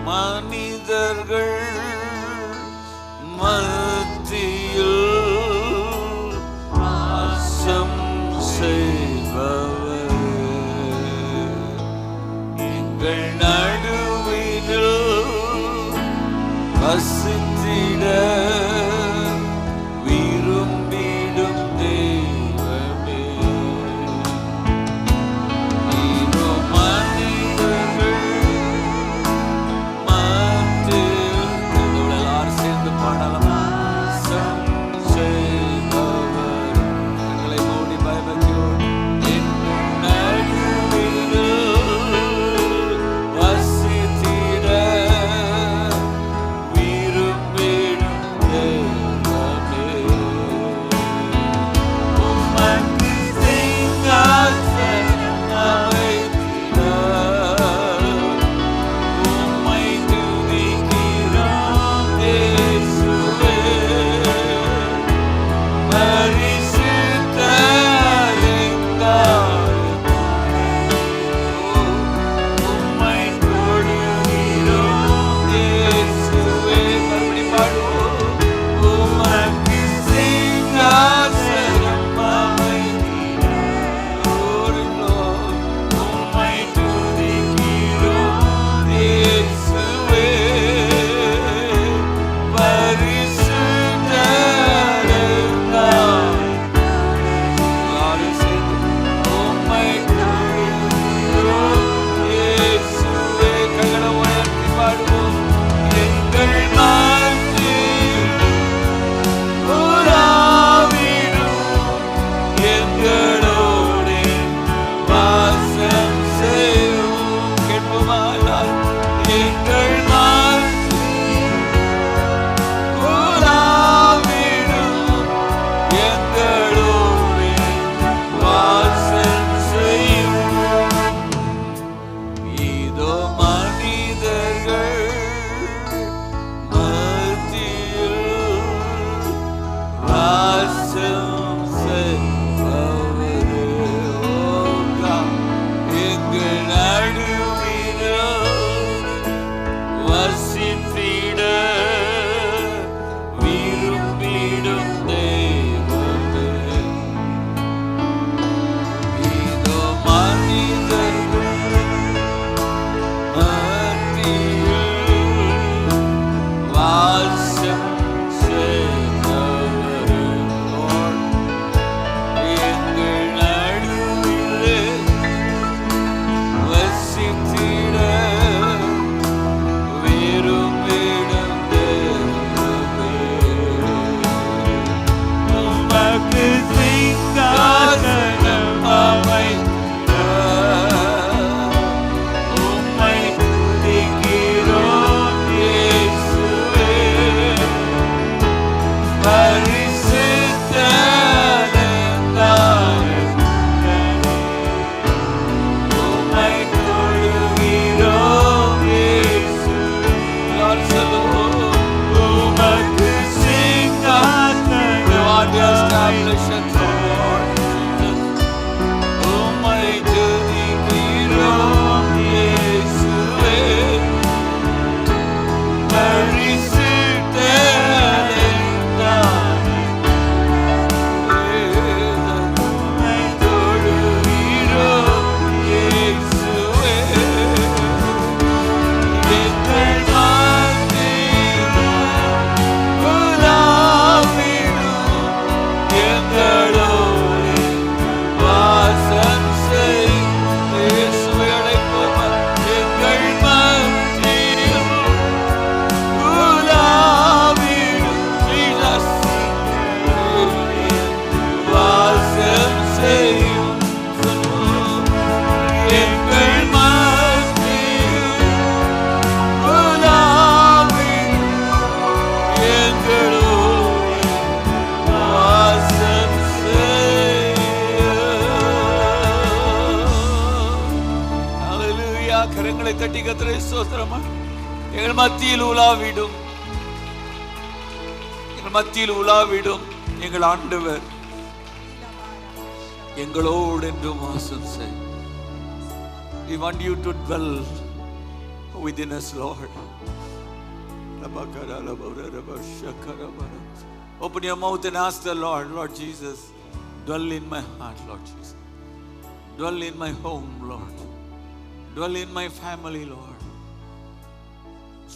மனிதர்கள் மத்தியில் வாசம் செய்பவர், எங்கள் நடுவினில் வசித்திட விரும்பிடும் தெய்வமே. இதோ மனிதர்கள் மத்தியில், எல்லாரும் சேர்ந்து பாடலாம். வாசம் செய்பவர், எங்களை மூடி பயபக்தியோடு எங்கள் நடுவினில் வசித்திட விரும்பிடும் தெய்வமே. உமக்கு சிங்காசனம் அமைத்திட உம்மை துதிக்கிறோம் இயேசுவே. பரிசுத்த உம்மை தொழுகிறோம் இயேசுவே. மறுபடி பாடுவோம். உமக்கு சிங்காசனம் அமைத்திட உம்மை துதிக்கிறோம் இயேசுவே. பரிசுத்த எல்லாரும் சேர்ந்து உம்மை தொழுகிறோம் இயேசுவே. கைகளை உயர்த்தி பாடுவோம். எங்கள் மத்தியில் உலாவிடும், எங்களோடே வாசம் செய்யும். கேட்போமா எல்லாரும்? எங்கள் மத்தியில் உலாவிடும், எங்களோடே வாசம் செய்யும். இதோ மனிதர்கள் மத்தியில் வாசம் செய்பவரே. ஓ God, எங்கள் நடுவினில் வசித்திட விரும்பிடும் தெய்வமே. இதோ மனிதர்கள் மத்தியில் வாசம் செய்பவரே. Lord, எங்கள் நடுவிலே வசித்திட விரும்பிடும் தெய்வமே. உமக்கு சிங்காசனம் அமைத்திட உம்மை துதிக்கிறோம் இயேசுவே. பரிசுத்த உம்மை தொழுகிறோம் இயேசுவே. எல்லாரும் சொல்லுவோம். உமக்கு சிங்காசனம் establish a throne, Jesus. உம்மை துதிக்கிறோம் இயேசுவே. பரிசுத்த உம்மை தொழுகிறோம் இயேசுவே. எங்கள் மத்தியில் உலாவிடும், எங்களோடே வாசம் செய்யும். இயேசுவை அழைப்போமா? எங்கள் மத்தியில் உலாவிடும், Jesus. வாசம் செய்யும். எங்கள் மத்தியில் உலாவிடும், எங்களோடே வாசம் செய்யும். ஹல்லேலூயா. கரங்களை தட்டி கர்த்தரை ஸ்தோத்திரமா. எங்கள் மத்தியில் உலாவிடும், எங்கள் மத்தியில் உலாவிடும் எங்கள் ஆண்டவர் எங்களோடு என்றும் வாசம் செய். We want you to dwell within us, Lord. Open your mouth and ask the Lord, Lord Jesus, dwell in my heart, Lord Jesus. Dwell in my home, Lord. Dwell in my family, Lord.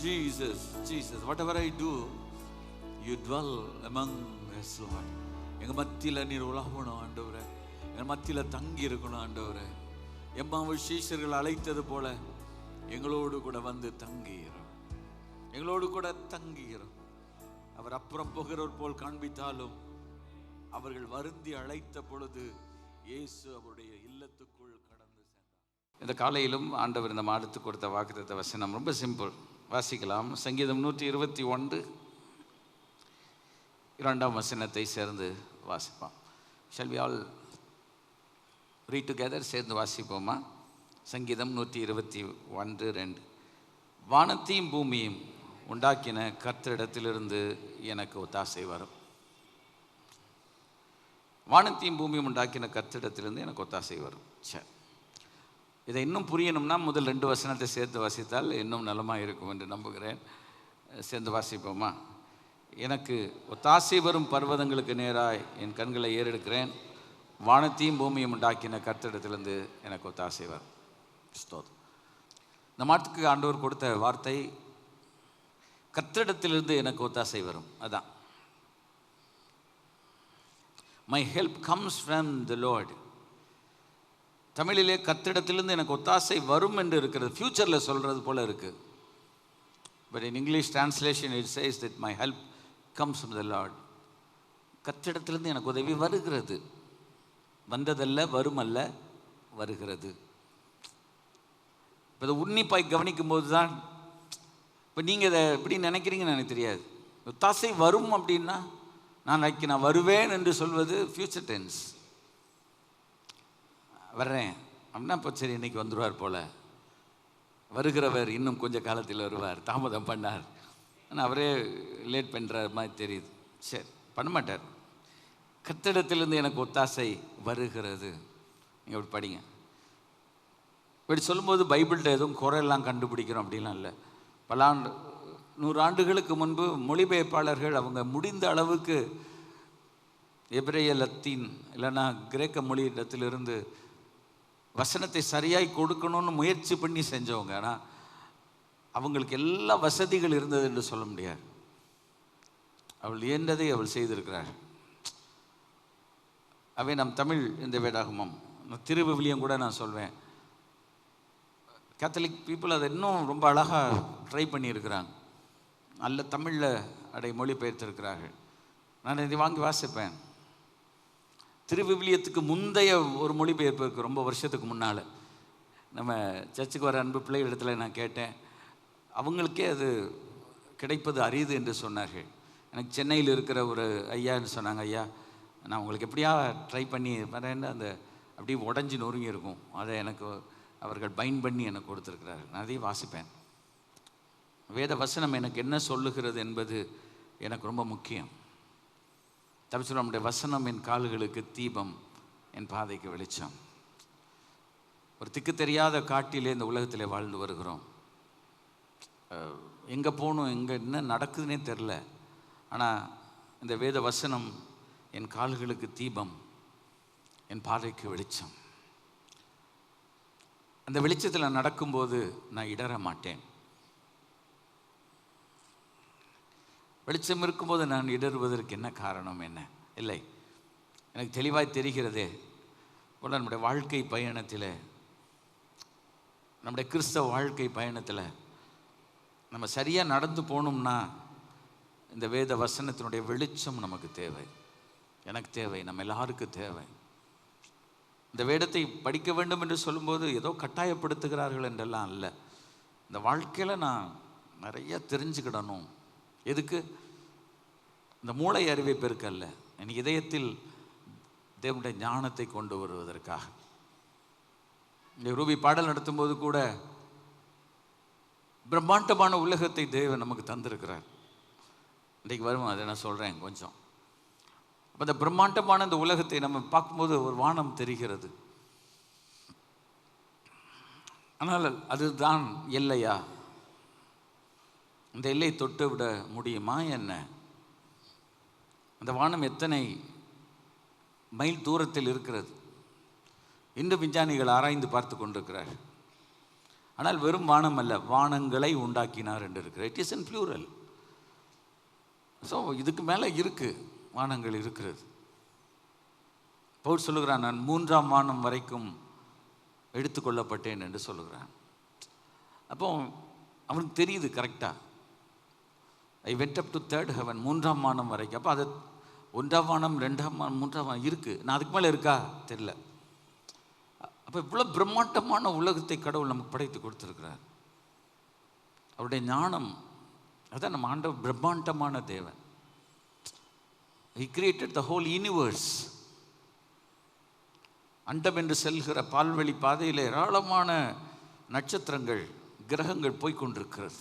Jesus, Jesus, whatever I do, you dwell among us, Lord. எங்க மத்தியில நீர் உலாவணும் ஆண்டவரே, எங்க மத்தியில தங்கி இருக்கணும் ஆண்டவரே. எம்மாவு சீஷர்கள் அழைத்தது போல எங்களோடு கூட வந்து தங்குகிறோம், எங்களோடு கூட தங்குகிறோம். அவர் அப்புறம் போகிறவர் போல் காண்பித்தாலும் அவர்கள் வருந்தி அழைத்த பொழுது இயேசு அவருடைய இல்லத்துக்குள் கடந்து சென்றார். இந்த காலையிலும் ஆண்டவர் இந்த மாதத்துக்கு கொடுத்த வாக்குத்தத்த வசனம் ரொம்ப சிம்பிள். வாசிக்கலாம். சங்கீதம் 121 2ஆம் வசனத்தை சேர்ந்து வாசிப்போம். Shall we all read together? சேர்ந்து வாசிப்போமா? சங்கீதம் 121:2. வானத்தையும் பூமியும் உண்டாக்கின கர்த்தரிடத்திலிருந்து எனக்கு ஒத்தாசை வரும். வானத்தையும் பூமியும் உண்டாக்கின கர்த்தரிடத்திலிருந்து எனக்கு ஒத்தாசை வரும். சரி, இதை இன்னும் புரியணும்னா முதல் 2 வசனத்தை சேர்த்து வாசித்தால் இன்னும் நலமாக இருக்கும் என்று நம்புகிறேன். சேர்ந்து வாசிப்போமா? எனக்கு ஒத்தாசை வரும் பர்வதங்களுக்கு நேராய் என் கண்களை ஏறெடுக்கிறேன். வானத்தையும் பூமியும் உண்டாக்கின கர்த்தரிடத்திலிருந்து எனக்கு ஒத்தாசை வரும். ஸ்தோத்திரம். இந்த மாதத்துக்கு ஆண்டவர் கொடுத்த வார்த்தை கர்த்தரிடத்திலிருந்து எனக்கு ஒத்தாசை வரும். அதான், my help comes from the Lord. தமிழிலே கர்த்தரிடத்திலிருந்து எனக்கு ஒத்தாசை வரும் என்று இருக்கிறது, ஃபியூச்சரில் சொல்கிறது போல இருக்கு. But in English translation it says that my help comes from the lord. கர்த்தரிடத்திலிருந்து எனக்கு உதவி வருகிறது. வந்ததல்ல, வருமல்ல, வருகிறது. இப்போ இதை உன்னிப்பாய் கவனிக்கும் போது தான், இப்போ நீங்கள் இதை எப்படி நினைக்கிறீங்கன்னு எனக்கு தெரியாது. ஒத்தாசை வரும் அப்படின்னா நான் வருவேன் என்று சொல்வது ஃபியூச்சர் டென்ஸ். வர்றேன் அப்படின்னா இப்போ சரி இன்னைக்கு வந்துடுவார் போல், வருகிறவர் இன்னும் கொஞ்சம் காலத்தில் வருவார், தாமதம் பண்ணார், ஆனால் அவரே லேட் பண்ணுற மாதிரி தெரியுது. சரி, பண்ண மாட்டார். கர்த்தரிடத்திலிருந்து எனக்கு ஒத்தாசை வருகிறது. நீங்கள் அப்படி படிங்க. இப்படி சொல்லும்போது பைபிள்கிட்ட எதுவும் குறையெல்லாம் கண்டுபிடிக்கிறோம் அப்படிலாம் இல்லை. பல 100 ஆண்டுகளுக்கு முன்பு மொழிபெயர்ப்பாளர்கள் அவங்க முடிந்த அளவுக்கு எபிரேய, லத்தீன் இல்லைன்னா கிரேக்க மொழியிடத்திலிருந்து வசனத்தை சரியாய் கொடுக்கணும்னு முயற்சி பண்ணி செஞ்சவங்க. ஆனால் அவங்களுக்கு எல்லா வசதிகள் இருந்தது என்று சொல்ல முடியாது. அவள் இயன்றதை அவள் செய்திருக்கிறாள். அவை நம் தமிழ் இந்த வேதாகமம், திருவிவிலியம் கூட நான் சொல்வேன், கேத்தலிக் பீப்புள் அதை இன்னும் ரொம்ப அழகாக ட்ரை பண்ணியிருக்கிறாங்க. நல்ல தமிழில் அதை மொழிபெயர்த்திருக்கிறார்கள். நான் இதை வாங்கி வாசிப்பேன். திருவிவிலியத்துக்கு முந்தைய ஒரு மொழிபெயர்ப்பு இருக்குது, ரொம்ப வருஷத்துக்கு முன்னால். நம்ம சர்ச்சுக்கு வர அன்பு பிள்ளைகள் இடத்துல நான் கேட்டேன், அவங்களுக்கே அது கிடைப்பது அரிது என்று சொன்னார்கள். எனக்கு சென்னையில் இருக்கிற ஒரு ஐயான்னு சொன்னாங்க, ஐயா நான் உங்களுக்கு எப்படியா ட்ரை பண்ணி வரேன்னு அந்த அப்படியே உடஞ்சி நொறுங்கி இருக்கும், அதை எனக்கு அவர்கள் பைண்ட் பண்ணி எனக்கு கொடுத்துருக்கிறார்கள். நான் அதையும் வாசிப்பேன். வேத வசனம் எனக்கு என்ன சொல்லுகிறது என்பது எனக்கு ரொம்ப முக்கியம். தவிர நம்முடைய வசனம் என் கால்களுக்கு தீபம், என் பாதைக்கு வெளிச்சம். ஒரு திக்கு தெரியாத காட்டிலே இந்த உலகத்திலே வாழ்ந்து வருகிறோம். எங்கே போகணும், எங்கே என்ன நடக்குதுன்னே தெரில. ஆனால் இந்த வேத வசனம் என் கால்களுக்கு தீபம், என் பாதைக்கு வெளிச்சம். அந்த வெளிச்சத்தில் நடக்கும்போது நான் இடற மாட்டேன். வெளிச்சம் இருக்கும்போது நான் இடறுவதற்கு என்ன காரணம் என்ன? இல்லை, எனக்கு தெளிவாய் தெரிகிறதே. போல நம்முடைய வாழ்க்கை பயணத்தில், நம்முடைய கிறிஸ்தவ வாழ்க்கை பயணத்தில் நம்ம சரியாக நடந்து போகணும்னா இந்த வேத வசனத்தினுடைய வெளிச்சம் நமக்கு தேவை, எனக்கு தேவை, நம்ம எல்லாருக்கும் தேவை. இந்த வேதத்தை படிக்க வேண்டும் என்று சொல்லும்போது ஏதோ கட்டாயப்படுத்துகிறார்கள் என்றெல்லாம் அல்ல. இந்த வாழ்க்கையில் நான் நிறைய தெரிஞ்சுக்கிடணும். எதுக்கு? இந்த மூளை அறிவை பெருக்கல்ல, என் இதயத்தில் தேவனுடைய ஞானத்தை கொண்டு வருவதற்காக. இந்த ரூபி பாடல் நடத்தும்போது கூட பிரம்மாண்டமான உலகத்தை தேவன் நமக்கு தந்திருக்கிறார். இன்றைக்கு வரும், அதை நான் சொல்கிறேன் கொஞ்சம். அப்போ இந்த பிரம்மாண்டமான இந்த உலகத்தை நம்ம பார்க்கும்போது ஒரு வானம் தெரிகிறது. ஆனால் அதுதான் எல்லையா? இந்த எல்லை தொட்டு விட முடியுமா என்ன? அந்த வானம் எத்தனை மைல் தூரத்தில் இருக்கிறது இன்று விஞ்ஞானிகள் ஆராய்ந்து பார்த்து கொண்டிருக்கிறார். ஆனால் வெறும் வானம் அல்ல, வானங்களை உண்டாக்கினார் என்று இருக்கிறார். It is in plural. So இதுக்கு மேலே இருக்கு, வானங்கள் இருக்கிறது. பவுல் சொல்லுகிறான், நான் 3ஆம் வானம் வரைக்கும் எடுத்துக்கொள்ளப்பட்டேன் என்று சொல்லுகிறான். அப்போ அவனுக்கு தெரியுது கரெக்டாக, I went up to 3rd heaven, 3ஆம் வானம் வரைக்கும். அப்போ அது 1ஆம் வானம், 2ஆம் வானம், 3ஆம் வானம் இருக்குது. நான் அதுக்கு மேலே இருக்கா தெரியல. அப்போ இவ்வளோ பிரம்மாண்டமான உலகத்தை கடவுள் நமக்கு படைத்து கொடுத்துருக்கிறார். அவருடைய ஞானம், அதான் நம்ம ஆண்டவர் பிரம்மாண்டமான தேவன். He created the whole universe. அண்டம் என்று செல்கிற பால்வெளி பாதையில் ஏராளமான நட்சத்திரங்கள், கிரகங்கள் போய்கொண்டிருக்கிறது.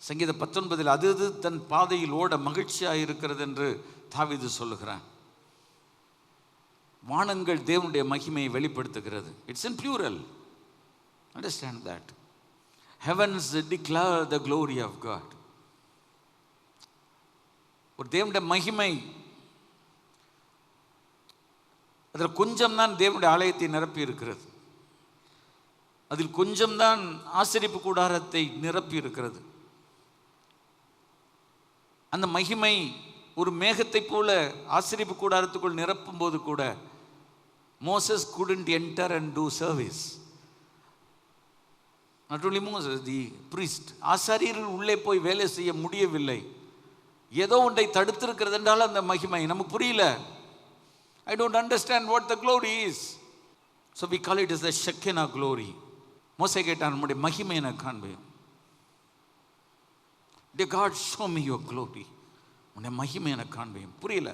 சங்கீதம் 19 அது தன் பாதையில் ஓட மகிழ்ச்சியாக இருக்கிறது என்று தாவீது சொல்லுகிறான். வானங்கள் தேவனுடைய மகிமையை வெளிப்படுத்துகிறது. It's in plural. Understand that. Heavens declare the glory of God. ஒரு தேவனுடைய மகிமை, அதில் கொஞ்சம் தான் தேவனுடைய ஆலயத்தை நிரப்பி இருக்கிறது. அதில் கொஞ்சம் தான் ஆசரிப்பு கூடாரத்தை நிரப்பி இருக்கிறது. அந்த மகிமை ஒரு மேகத்தை போல ஆசரிப்பு கூடாரத்துக்குள் நிரப்பும் போது கூட Moses couldn't enter and do service. Not only Moses, the priest, ஆசாரியர்கள் உள்ளே போய் வேலை செய்ய முடியவில்லை. ஏதோ ஒன்றை தடுத்திருக்கிறது என்றால் அந்த மகிமை நமக்கு புரியல. I don't understand what the glory is. So we call it as the Shekinah glory. மோசே கேட்டான், நம்முடைய மகிமை எனக்கு காண்பியும். Dear God, show me your glory. உன்னுடைய மகிமை எனக்கு காண்பியும். புரியல.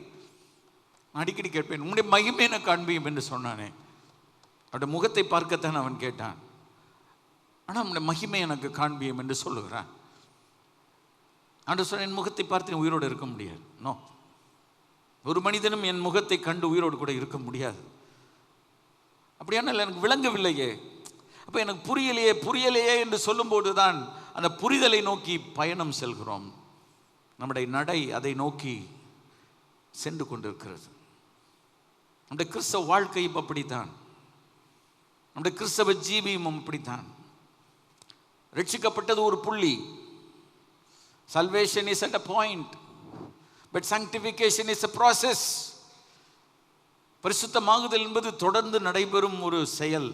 அடிக்கடி கேட்பேன், உன்னுடைய மகிமை எனக்கு காண்பியும் என்று சொன்னானே. அவருடைய முகத்தை பார்க்கத்தான் அவன் கேட்டான். ஆனால் உன்னுடைய மகிமை எனக்கு காண்பியும் என்று சொல்லுகிறான். ஆண்டவர் சொன்ன, என் முகத்தை பார்த்து உயிரோடு இருக்க முடியாது. நோ, ஒரு மனிதனும் என் முகத்தை கண்டு உயிரோடு கூட இருக்க முடியாது. அப்படியானால் எனக்கு விளங்கவில்லையே, அப்போ எனக்கு புரியலையே என்று சொல்லும்போது தான் அந்த புரிதலை நோக்கி பயணம் செல்கிறோம். நம்முடைய நடை அதை நோக்கி சென்று கொண்டிருக்கிறது. நம்முடைய கிறிஸ்தவ வாழ்க்கையும் அப்படித்தான், நம்முடைய கிறிஸ்தவ ஜீவியமும் அப்படித்தான். ரட்சிக்கப்பட்டது ஒரு புள்ளி. Salvation is at a point, but sanctification is a process. பரிசுத்தமாகுதல் என்பது தொடர்ந்து நடைபெறும் ஒரு செயல்.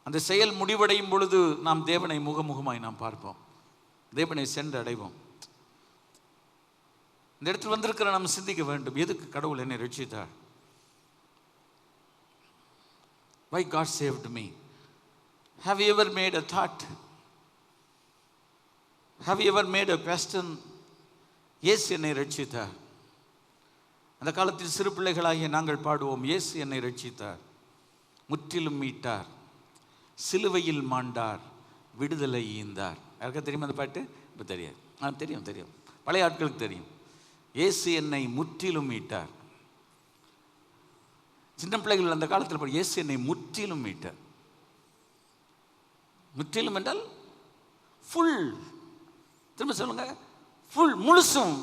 அந்த செயல் முடிவடையும் பொழுது நாம் தேவனை முகமுகமாய் நாம் பார்ப்போம், தேவனை சென்று அடைவோம். இந்த இடத்தில் வந்திருக்கிற நாம் சிந்திக்க வேண்டும், எதுக்கு கடவுள் என்னை ரட்சித்தார்? Why God saved me? Have you ever made a thought? Have you ever made a question? இயேசு என்னை ரட்சித்தார். அந்த காலத்தில் சிறு பிள்ளைகளாகிய நாங்கள் பாடுவோம், இயேசு என்னை ரட்சித்தார், முற்றிலும் மீட்டார், சிலுவையில் மாண்டார், விடுதலை ஈந்தார். யாருக்கா தெரியுமா அந்த பாட்டு? இப்போ தெரியாது. தெரியும், பழைய ஆட்களுக்கு தெரியும். இயேசு என்னை முற்றிலும் மீட்டார். சின்ன பிள்ளைகள் அந்த காலத்தில் இயேசு என்னை முற்றிலும் மீட்டார். முற்றிலும் என்றால் ஃபுல். திரும்ப சொல்லுங்க, ஃபுல், முழுசும்.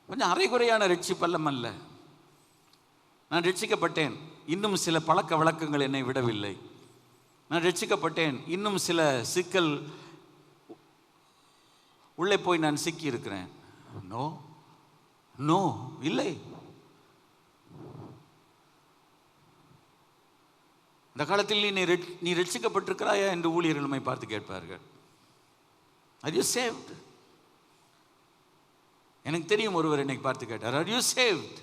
கொஞ்சம் அரைகுறையான ரட்சிப்பல்லம் அல்ல. நான் ரட்சிக்கப்பட்டேன், இன்னும் சில பழக்க வழக்கங்கள் என்னை விடவில்லை. நான் ரட்சிக்கப்பட்டேன், இன்னும் சில சிக்கல் உள்ளே போய் நான் சிக்கி இருக்கிறேன். நோ நோ, இல்லை. இந்த காலத்தில் நீ ரட்சிக்கப்பட்டிருக்கிறாயா என்று ஊழியர்கள் நம்மை பார்த்து கேட்பார்கள். Are you saved? எனக்கு தெரியும், ஒருவர் என்னை பார்த்து கேட்டார், Are you saved?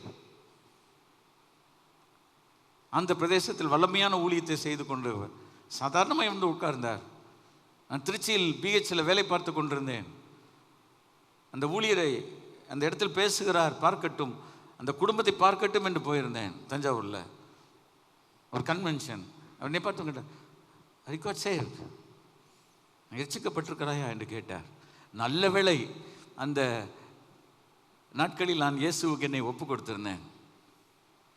அந்த பிரதேசத்தில் வல்லமையான ஊழியத்தை செய்து கொண்டவர் சாதாரணமாக வந்து உட்கார்ந்தார். நான் திருச்சியில் பிஹெச்சில் வேலை பார்த்து கொண்டிருந்தேன். அந்த ஊழியரை அந்த இடத்தில் பேசுகிறார், பார்க்கட்டும், அந்த குடும்பத்தை பார்க்கட்டும் என்று போயிருந்தேன் தஞ்சாவூரில் ஒரு கன்வென்ஷன். அவனை பார்த்து கேட்டார், Are you got saved? ரட்சிக்கப்பட்டிருக்கிறாயா என்று கேட்டார். நல்ல வேளை அந்த நாட்களில் நான் இயேசுவுக்கு என்னை ஒப்பு கொடுத்திருந்தேன்.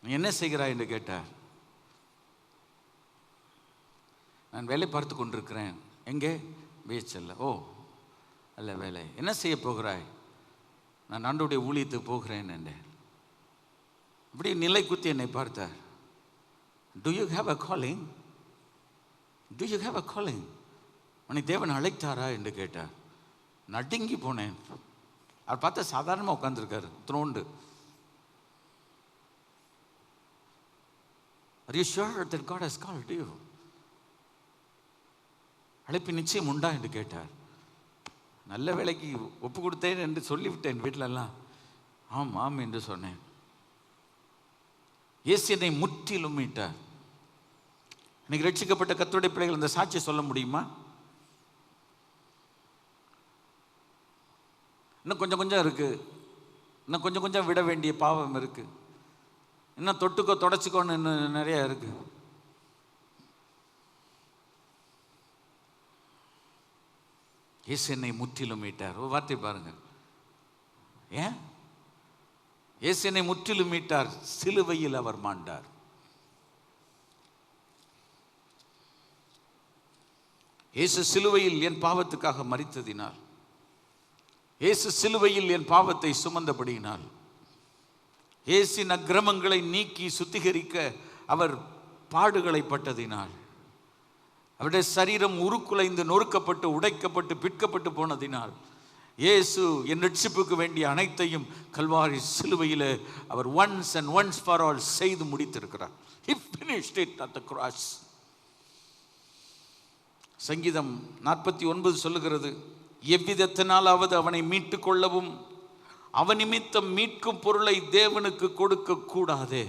நீ என்ன செய்கிறாய் என்று கேட்டார். நான் வேலை பார்த்து கொண்டிருக்கிறேன். எங்கே? பிஹெச்எல்ல. ஓ, அல்ல வேலை. என்ன செய்ய போகிறாய்? நான் ஆண்டவருடைய ஊழியத்துக்கு போகிறேன் என்றேன். அப்படி நிலை குத்தி என்னை பார்த்தார். Do you have a calling? Do you have a calling? உன்னை தேவன் அழைத்தாரா என்று கேட்டார். நடுங்கி போனேன். அவர் பார்த்தா சாதாரணமாக உட்காந்துருக்காரு, த்ரோண்டு. Are you sure that God has called you? அழைப்பு நிச்சயம் உண்டா என்று கேட்டார். நல்ல வேலைக்கு ஒப்பு கொடுத்தேன் என்று சொல்லிவிட்டேன் வீட்டிலெல்லாம். ஆமாம் என்று சொன்னேன். இயேசு என்னை முற்றிலும் மீட்டார். இன்னைக்கு ரட்சிக்கப்பட்ட கர்த்தருடைய பிள்ளைகள் இந்த சாட்சியை சொல்ல முடியுமா? இன்னும் கொஞ்சம் கொஞ்சம் இருக்கு. இன்னும் கொஞ்சம் கொஞ்சம் விட வேண்டிய பாவம் இருக்கு. இன்னும் தொட்டுக்கோ தொடச்சிக்கோன்னு இன்னும் நிறைய இருக்கு. இயேசு என்னை முற்றிலும் மீட்டார். ஒரு வார்த்தை பாருங்க. ஏன் இயேசு என்னை முற்றிலும் மீட்டார்? சிலுவையில் அவர் மாண்டார். இயேசு சிலுவையில் என் பாவத்துக்காக மரித்ததினால், இயேசு சிலுவையில் என் பாவத்தை சுமந்தபடியினால், இயேசின் அக்கிரமங்களை நீக்கி சுத்திகரிக்க அவர் பாடுகளை பட்டதினால், அவருடைய சரீரம் உருக்குலைந்து நொறுக்கப்பட்டு உடைக்கப்பட்டு பிற்கப்பட்டு போனதினால், இயேசு என் ரட்சிப்புக்கு வேண்டிய அனைத்தையும் கல்வாரி சிலுவையில் அவர் once and once for all செய்து முடித்திருக்கிறார். He finished it at the cross. சங்கீதம் 49 சொல்லுகிறது, எவ்விதத்தினாலாவது அவனை மீட்டு கொள்ளவும் அவன் நிமித்தம் மீட்கும் பொருளை தேவனுக்கு கொடுக்க கூடாதே.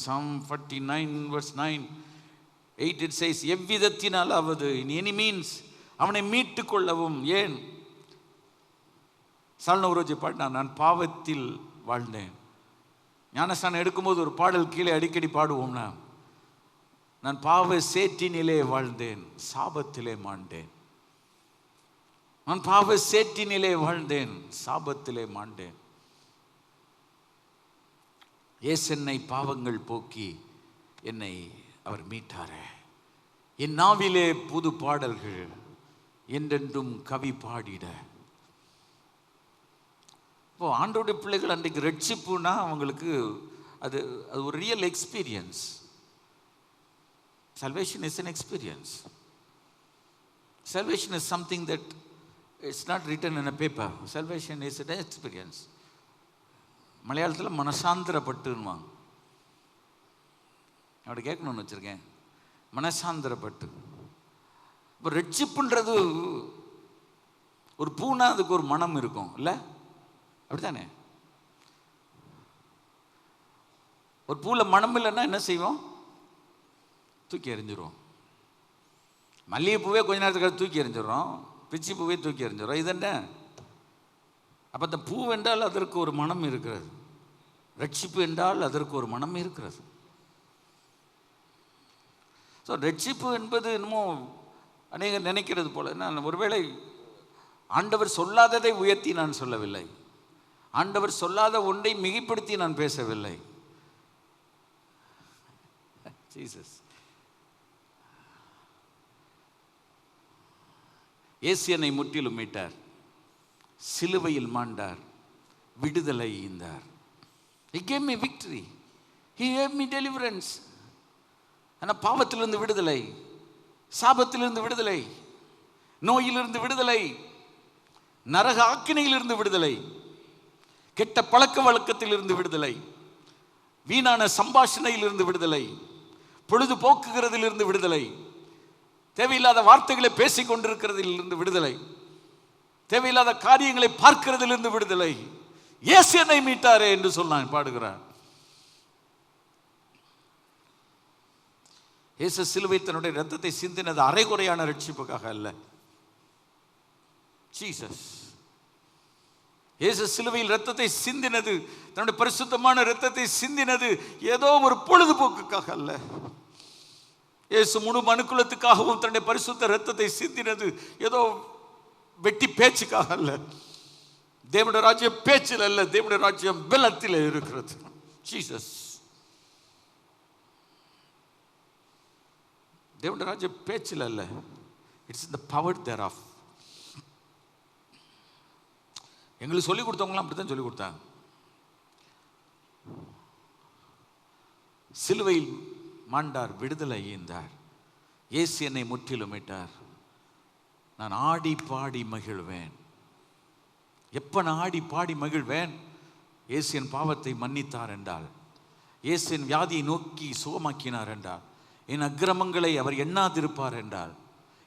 Psalm 49 verse 9-8 it says, எவ்விதத்தினாலாவது, in any means, அவனை மீட்டு கொள்ளவும். ஏன்? சால்னவரோஜி பாடினா, நான் பாவத்தில் வாழ்ந்தேன். ஞானஸ்தானம் எடுக்கும்போது ஒரு பாடல் கீழே அடிக்கடி பாடுவோம்னா, நான் பாவ சேற்றினிலே வாழ்ந்தேன், சாபத்திலே மாண்டேன். நான் பாவ சேற்றினிலே வாழ்ந்தேன், சாபத்திலே மாண்டேன். இயேசு என்னை பாவங்கள் போக்கி என்னை அவர் மீட்டாரே. என் நாவிலே புது பாடல்கள் என்றென்றும் கவி பாடிட. இப்போ ஆண்டவருடைய பிள்ளைகள் அன்றைக்கு ரட்சிப்புனா அவங்களுக்கு அது ஒரு real experience. Salvation is an experience. Salvation is something that it's not written in a paper. Salvation is an experience. மலையாளத்தில் மனசாந்திரப்பட்டுன்னுவாங்க. அப்படி கேட்கணும்னு வச்சுருக்கேன். மனசாந்திரப்பட்டு. இப்போ ரட்சிப்புன்றது ஒரு பூனா அதுக்கு ஒரு மனம் இருக்கும் இல்லை? அப்படித்தானே? ஒரு பூவில் மனம் இல்லைன்னா என்ன செய்வோம்? தூக்கி எறிஞ்சிரும். மல்லிகைப்பூவே கொஞ்ச நேரத்துக்கு தூக்கி எறிஞ்சிடறோம், பிச்சி பூவே தூக்கி எறிஞ்சிடறோம். இது என்ன? அப்போ அந்த பூ என்றால் அதற்கு ஒரு மனம் இருக்கிறது, ரட்சிப்பு என்றால் அதற்கு ஒரு மனம் இருக்கிறது. ஸோ ரட்சிப்பு என்பது என்னமோ அநேகர் நினைக்கிறது போல. நான் ஒருவேளை ஆண்டவர் சொல்லாததை உயர்த்தி நான் சொல்லவில்லை, ஆண்டவர் சொல்லாத ஒன்றை மிகைப்படுத்தி நான் பேசவில்லை. ஜீசஸ் இயேசு என்னை முற்றிலும் மீட்டார், சிலுவையில் மாண்டார், விடுதலை ஈந்தார். He gave me victory. He gave me deliverance. ஆனால் பாவத்திலிருந்து விடுதலை, சாபத்திலிருந்து விடுதலை, நோயிலிருந்து விடுதலை, நரக ஆக்கினையிலிருந்து விடுதலை, கெட்ட பழக்க வழக்கத்திலிருந்து விடுதலை, வீணான சம்பாஷணையிலிருந்து விடுதலை, பொழுதுபோக்குகிறதிலிருந்து விடுதலை, தேவையில்லாத வார்த்தைகளை பேசிக் கொண்டிருக்கிறதிலிருந்து விடுதலை, தேவையில்லாத காரியங்களை பார்க்கிறதிலிருந்து விடுதலை. இயேசு என்னை மீட்டாரே என்று சொன்னான் பாடுகிறார். இயேசு சிலுவை தன்னுடைய ரத்தத்தை சிந்தினது அரைகுறையான ரட்சிப்புக்காக அல்ல. ஜீசஸ் இயேசு சிலுவையில் ரத்தத்தை சிந்தினது, தன்னுடைய பரிசுத்தமான ரத்தத்தை சிந்தினது ஏதோ ஒரு பொழுதுபோக்குக்காக அல்ல. இயேசு முழு மனுக்குலத்துக்காகவும் தன்னுடைய பரிசுத்த ரத்தத்தை சிந்தினது ஏதோ வெட்டி பேச்சுக்காக அல்ல. தேவனுடைய ராஜ்யம் பேச்சில் அல்ல, தேவனுடைய ராஜ்யம் பலத்தில் இருக்கிறது. ஜீசஸ் தேவனுடைய ராஜ்யம் பேச்சில் அல்ல, it's the power thereof. எங்களுக்கு சொல்லிக் கொடுத்தவங்களாம் அப்படி தான் சொல்லிக் கொடுத்தாங்க. சிலுவையில் மாண்டார், விடுதலை ஈந்தார், இயேசு என்னை முற்றிலும் மீட்டார். நான் ஆடி பாடி மகிழ்வேன். எப்ப நான் ஆடி பாடி மகிழ்வேன்? இயேசு என் பாவத்தை மன்னித்தார் என்றால், இயேசு என் வியாதியை நோக்கி சுகமாக்கினார் என்றால், என் அக்கிரமங்களை அவர் எண்ணாதிருப்பார் என்றால்,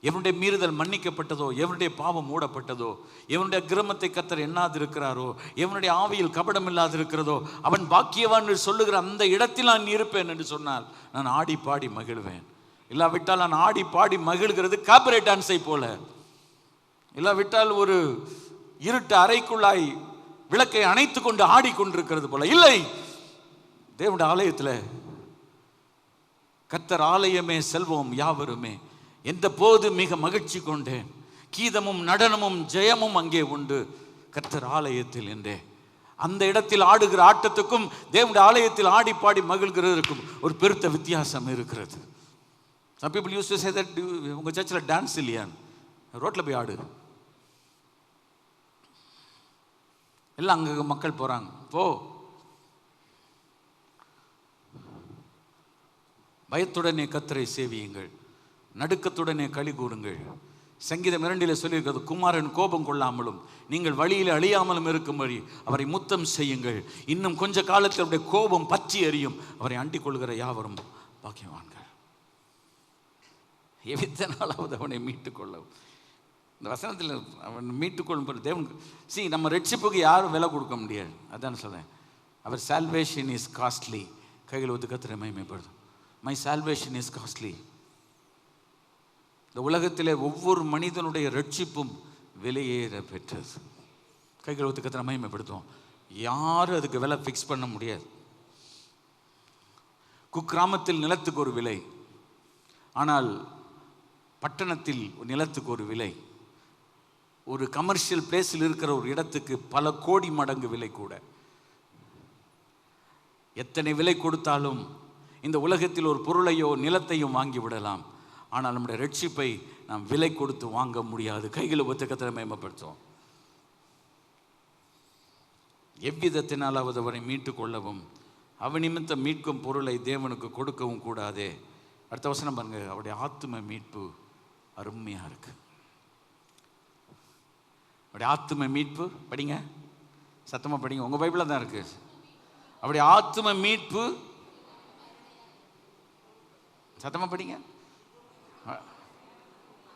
எவனுடைய மீறுதல் மன்னிக்கப்பட்டதோ, எவனுடைய பாவம் மூடப்பட்டதோ, எவனுடைய அக்கிரமத்தை கர்த்தர் எண்ணாதிருக்கிறாரோ, எவனுடைய ஆவியில் கபடம் இல்லாதிருக்கிறதோ அவன் பாக்கியவான் என்று சொல்லுகிற அந்த இடத்தில் நான் இருப்பேன் என்று சொன்னால் நான் ஆடி பாடி மகிழ்வேன். இல்லாவிட்டால் நான் ஆடி பாடி மகிழ்கிறது காபரே டான்ஸை போல, இல்லாவிட்டால் ஒரு இருட்டு அறைக்குள்ளாய் விளக்கை அணைத்து கொண்டு ஆடிக்கொண்டிருக்கிறது போல. இல்லை, தேவனுடைய ஆலயத்தில் கர்த்தர் ஆலயமே செல்வோம் யாவருமே. எந்த போது மிக மகிழ்ச்சி கொண்டேன், கீதமும் நடனமும் ஜெயமும் அங்கே உண்டு கர்த்தர் ஆலயத்தில் என்றே. அந்த இடத்தில் ஆடுகிற ஆட்டத்துக்கும் தேவனுடைய ஆலயத்தில் ஆடி பாடி மகிழ்கிறதுக்கும் ஒரு பெருத்த வித்தியாசம் இருக்கிறது. Some people used to say that, உங்க சர்ச்சில் டான்ஸ் இல்லையான்னு. ரோட்டில் போய் ஆடு, எல்லாம் அங்கே மக்கள் போறாங்க, போ. பயத்துடனே கர்த்தரை சேவியுங்கள், நடுக்கத்துடனே களி கூறுங்கள். சங்கீதம் 2 சொல்லியிருக்கிறது, குமாரன் கோபம் கொள்ளாமலும் நீங்கள் வழியில் அழியாமலும் இருக்கும்படி அவரை முத்தம் செய்யுங்கள். இன்னும் கொஞ்ச காலத்தில் அவருடைய கோபம் பற்றி எரியும், அவரை அண்டிக் கொள்கிற யாவரும் பாக்கியவான்கள். எவ்விதனாலாவது அவனை மீட்டுக் கொள்ளவும். இந்த வசனத்தில் அவன் மீட்டுக்கொள்ளும் தேவன் நம்ம ரட்சிப்புக்கு யாரும் விலை கொடுக்க முடியாது. அதான் சொல்றேன், அவர் சால்வேஷன் இஸ் காஸ்ட்லி. கையில் ஒத்து கர்த்தரை மகிமைப்படுத்தும். My salvation is costly. இந்த உலகத்திலே ஒவ்வொரு மனிதனுடைய ரட்சிப்பும் விலையேற பெற்றது. கைகள் ஒத்து கர்த்தரை மகிமைப்படுத்துவோம். யாரும் அதுக்கு விலை ஃபிக்ஸ் பண்ண முடியாது. குக்கிராமத்தில் நிலத்துக்கு ஒரு விலை, ஆனால் பட்டணத்தில் நிலத்துக்கு ஒரு விலை. ஒரு கமர்ஷியல் பிளேஸில் இருக்கிற ஒரு இடத்துக்கு பல கோடி மடங்கு விலை கூட. எத்தனை விலை கொடுத்தாலும் இந்த உலகத்தில் ஒரு பொருளையோ நிலத்தையும் வாங்கி விடலாம், ஆனால் நம்முடைய ரட்சிப்பை நாம் விலை கொடுத்து வாங்க முடியாது. கைகளை ஒத்த கர்த்தரை மகிமைப்படுத்துவோம். எவ்விதத்தினாலாவது அவரை மீட்டுக் கொள்ளவும் அவன் நிமித்தம் மீட்கும் பொருளை தேவனுக்கு கொடுக்கவும் கூடாதே. அடுத்த வசனம் பாருங்க, அவருடைய ஆத்தும மீட்பு அருமையா இருக்கு. அவருடைய ஆத்தும மீட்பு, படிங்க, சத்தமா படிங்க, உங்க பைபிள்ல தான் இருக்கு. அவருடைய ஆத்தும மீட்பு, சத்தமா படிங்க,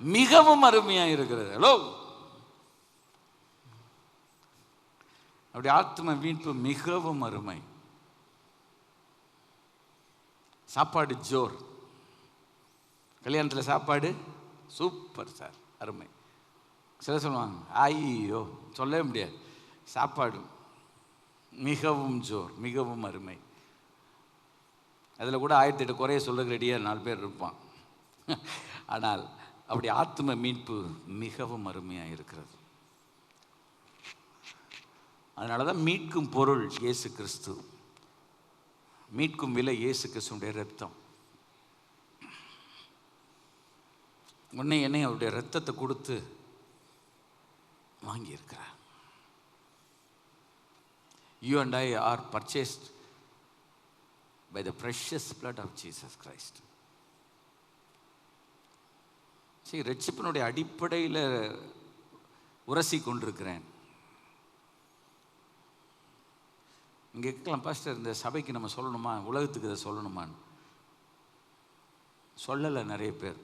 மிகவும் அருமையா இருக்கிறது. ஹலோ, அவருடைய ஆத்தும மீட்பு மிகவும் அருமை. சாப்பாடு ஜோர், கல்யாணத்தில் சாப்பாடு சூப்பர் சார், அருமை. சில சொல்லுவாங்க, ஐயோ சொல்லவே முடியாது, சாப்பாடு மிகவும் ஜோர், மிகவும் அருமை. அதில் கூட 1008 குறைய சொல்றதுக்கு ரெடியாக 4 பேர் இருப்பான். ஆனால் அப்படி ஆத்தும மீட்பு மிகவும் அருமையாக இருக்கிறது. அதனால தான் மீட்கும் பொருள் இயேசு கிறிஸ்து, மீட்கும் விலை இயேசு கிறிஸ்துடைய ரத்தம். உன்னை என்னை அவருடைய ரத்தத்தை கொடுத்து வாங்கியிருக்கிறார். You and I are purchased by the precious blood of Jesus Christ. சரி, ரட்சிப்பினுடைய அடிப்படையில் உரசி கொண்டிருக்கிறேன். இங்கே கேட்கலாம், பாஸ்டர் இந்த சபைக்கு நம்ம சொல்லணுமா, உலகத்துக்கு இதை சொல்லணுமான்னு. சொல்லலை நிறைய பேர்.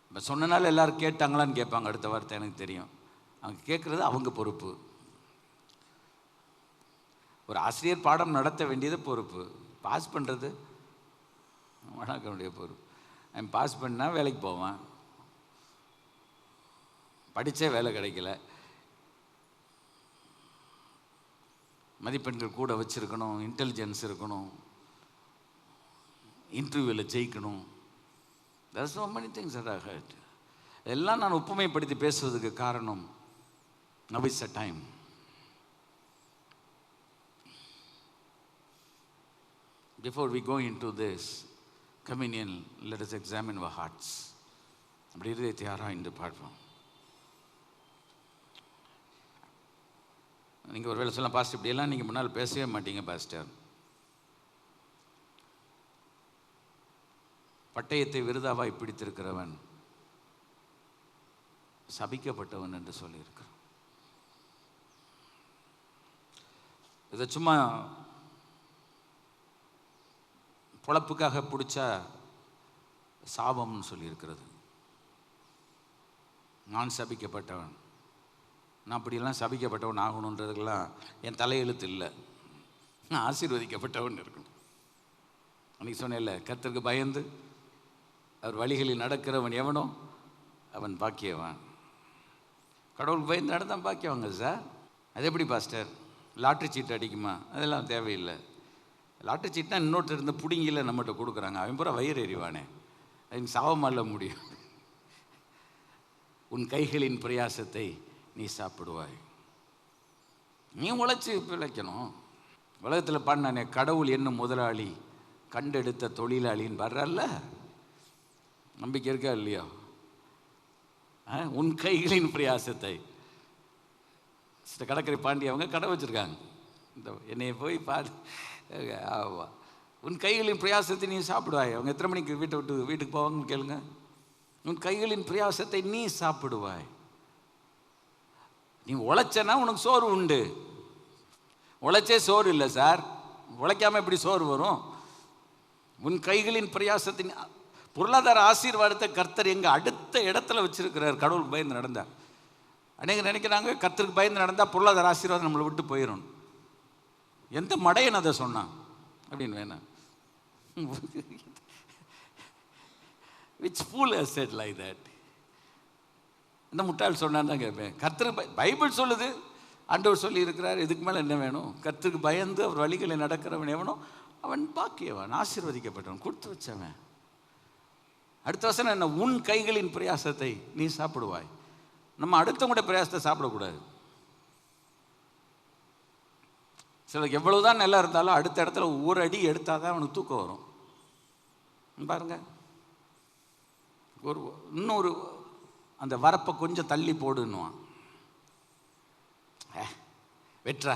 இப்போ சொன்னனால எல்லாரும் கேட்டாங்களான்னு கேட்பாங்க, அடுத்த வார்த்தை எனக்கு தெரியும். அவங்க கேட்குறது அவங்க பொறுப்பு. ஒரு ஆசிரியர் பாடம் நடத்த வேண்டியது பொறுப்பு, பாஸ் பண்ணுறது வணக்கனுடைய பொறுப்பு. அவன் பாஸ் பண்ணால் வேலைக்கு போவான், படித்தே வேலை கிடைக்கல, மதிப்பெண்கள் கூட வச்சுருக்கணும், இன்டெலிஜென்ஸ் இருக்கணும், இன்டர்வியூவில் ஜெயிக்கணும். There are so many things that I heard. எல்லாம் நான் ஒப்புமைப்படுத்தி பேசுவதுக்கு காரணம், now is the time. Before we go into this communion, let us examine our hearts. அப்படி இருதயத்தை ஆராய்ந்து பார்ப்போம். நீங்கள் ஒரு வேளை சொல்லலாம், பாஸ்டர் இப்படியெல்லாம் நீங்கள் முன்னால் பேசவே மாட்டீங்க பாஸ்டர். பட்டயத்தை விருதாவாய் பிடித்திருக்கிறவன் சபிக்கப்பட்டவன் என்று சொல்லியிருக்கிறான். இதை சும்மா பொழப்புக்காக பிடிச்சா சாபம்னு சொல்லியிருக்கிறது. நான் சபிக்கப்பட்டவன், நான் அப்படியெல்லாம் சபிக்கப்பட்டவன் ஆகணுன்றதுக்கெல்லாம் என் தலையெழுத்து இல்லை. நான் ஆசீர்வதிக்கப்பட்டவன் இருக்கணும். அன்றைக்கி சொன்னேன்ல, கர்த்தருக்கு பயந்து அவர் வழிகளில் நடக்கிறவன் எவனோ அவன் பாக்கியவான். கடவுளுக்கு பயந்து நடந்தான் பாக்கியவாங்க சார். அது எப்படி பாஸ்டர்? லாட்ரி சீட்டு அடிக்குமா? அதெல்லாம் தேவையில்லை. லாட்ரி சீட்னா இன்னொருத்தர் இருந்து பிடிங்கில நம்மகிட்ட கொடுக்குறாங்க, அவன் பூரா வயிறு எறிவானே, அதுக்கு சாவமால முடியும். உன் கைகளின் பிரயாசத்தை நீ சாப்பிடுவாய். நீ உழைச்சி பிழைக்கணும். உலகத்தில் பண்ணானே, கடவுள் என்னும் முதலாளி கண்டெடுத்த தொழிலாளின்னு வர்றல்ல, நம்பிக்கை இருக்கா இல்லையா? உன் கைகளின் பிரயாசத்தை. கடற்கரை பாண்டி அவங்க கடை வச்சுருக்காங்க, இந்த என்னைய போய் ஆவா, உன் கைகளின் பிரயாசத்தை நீ சாப்பிடுவாய். அவங்க எத்தனை மணிக்கு வீட்டுக்கு போவாங்கன்னு கேளுங்க. உன் கைகளின் பிரயாசத்தை நீ சாப்பிடுவாய். நீ உழைச்சனா உனக்கு சோறு உண்டு. உழைச்சே சோறு இல்லை சார், உழைக்காம எப்படி சோறு வரும்? உன் கைகளின் பிரயாசத்தின் பொருளாதார ஆசீர்வாதத்தை கர்த்தர் எங்கள் அடுத்த இடத்துல வச்சிருக்கிறார். கடவுளுக்கு பயந்து நடந்தார். அநேகர் நினைக்கிறாங்க கர்த்தருக்கு பயந்து நடந்தால் பொருளாதார ஆசீர்வாதம் நம்மளை விட்டு போயிடும். எந்த மடையன் அதை சொன்னான் அப்படின்னு வேணாம். which fool has said like that? இந்த முட்டாள் சொன்னான்னு தான் கேட்பேன். கர்த்தருக்கு பைபிள் சொல்லுது, ஆண்டவர் சொல்லி இருக்கிறார், இதுக்கு மேலே என்ன வேணும்? கர்த்தருக்கு பயந்து அவர் வழிகளை நடக்கிறவன் எவனோ அவன் பாக்கியவன், ஆசீர்வதிக்கப்பட்டவன், கொடுத்து வச்சவன். அடுத்த வசனம் என்ன? உன் கைகளின் பிரயாசத்தை நீ சாப்பிடுவாய். நம்ம அடுத்தவங்களுடைய பிரயாசத்தை சாப்பிடக்கூடாது. சிலருக்கு எவ்வளவுதான் நல்லா இருந்தாலும் அடுத்த இடத்துல ஒரு அடி எடுத்தால் தான் அவனுக்கு தூக்கம் வரும். பாருங்க, இன்னொரு அந்த வரப்பை கொஞ்சம் தள்ளி போடுன்னுவான். வெற்றா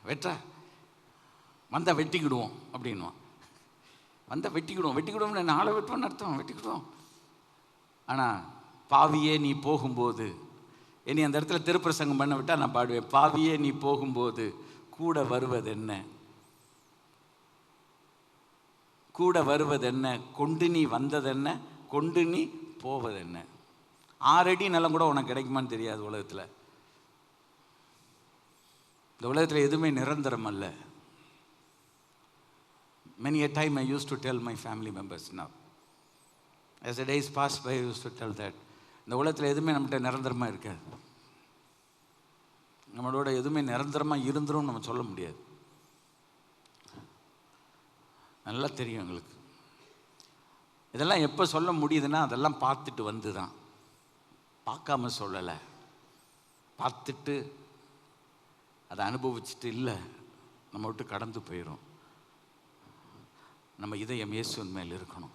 வெற்றா வந்தா வெட்டிக்கிடுவோம் அப்படின்வான். வந்தால் வெட்டிக்கிடுவோம்னு நாளை வெட்டுவோம்னு அர்த்தம், வெட்டிக்கிடுவோம். ஆனால் பாவியே நீ போகும்போது, என்னை அந்த இடத்துல திருப்பிரசங்கம் பண்ண விட்டால் நான் பாடுவேன். பாவியே நீ போகும்போது கூட வருவது என்ன? கூட வருவது என்ன? கொண்டு நீ வந்தது என்ன? கொண்டு நீ போவது என்ன? 6 அடி நிலம் கூட உனக்கு கிடைக்குமான்னு தெரியாது உலகத்தில். இந்த உலகத்தில் எதுவுமே நிரந்தரம் அல்ல. Many a time I used to tell my family members now. As the days passed by, I used to tell that. இந்த உலகத்தில் எதுவுமே நம்மகிட்ட நிரந்தரமாக இருக்காது. நம்மளோட எதுவுமே நிரந்தரமாக இருந்துரும் நம்ம சொல்ல முடியாது. நல்லா தெரியும் எங்களுக்கு. இதெல்லாம் எப்போ சொல்ல முடியுதுன்னா அதெல்லாம் பார்த்துட்டு வந்து தான். பார்க்காம சொல்லலை, பார்த்துட்டு அதை அனுபவிச்சுட்டு இல்லை, நம்ம விட்டு கடந்து போயிடும். நம்ம இதயம் இயேசுவின் மேல் இருக்கணும்.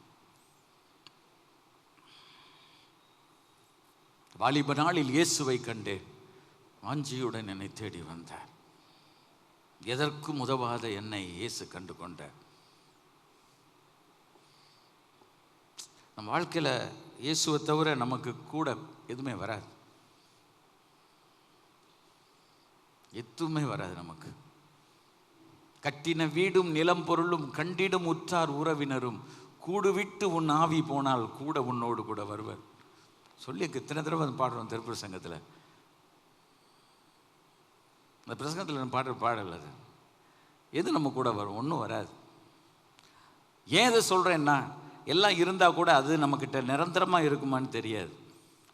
வாலிப நாளில் இயேசுவை கண்டேன், வாஞ்சியுடன் என்னை தேடி வந்தார். எதற்கும் உதவாத என்னை இயேசு கண்டு கொண்டார். நம்ம வாழ்க்கையில் இயேசுவை தவிர நமக்கு கூட எதுவுமே வராது, எதுவுமே வராது நமக்கு. கட்டின வீடும் நிலம் பொருளும் கண்டிடும் உற்றார் உறவினரும் கூடுவிட்டு உன் ஆவி போனால் கூட உன்னோடு கூட வருவர். சொல்லி இத்தனை தடவை பாடுறோம் திருப்பிரசங்கத்தில். அந்த பிரசங்கத்தில் நம்ம பாடுற பாடல் அது. எது நம்ம கூட வரும்? ஒன்றும் வராது. ஏன் இதை சொல்கிறேன்னா, எல்லாம் இருந்தால் கூட அது நம்மக்கிட்ட நிரந்தரமாக இருக்குமான்னு தெரியாது.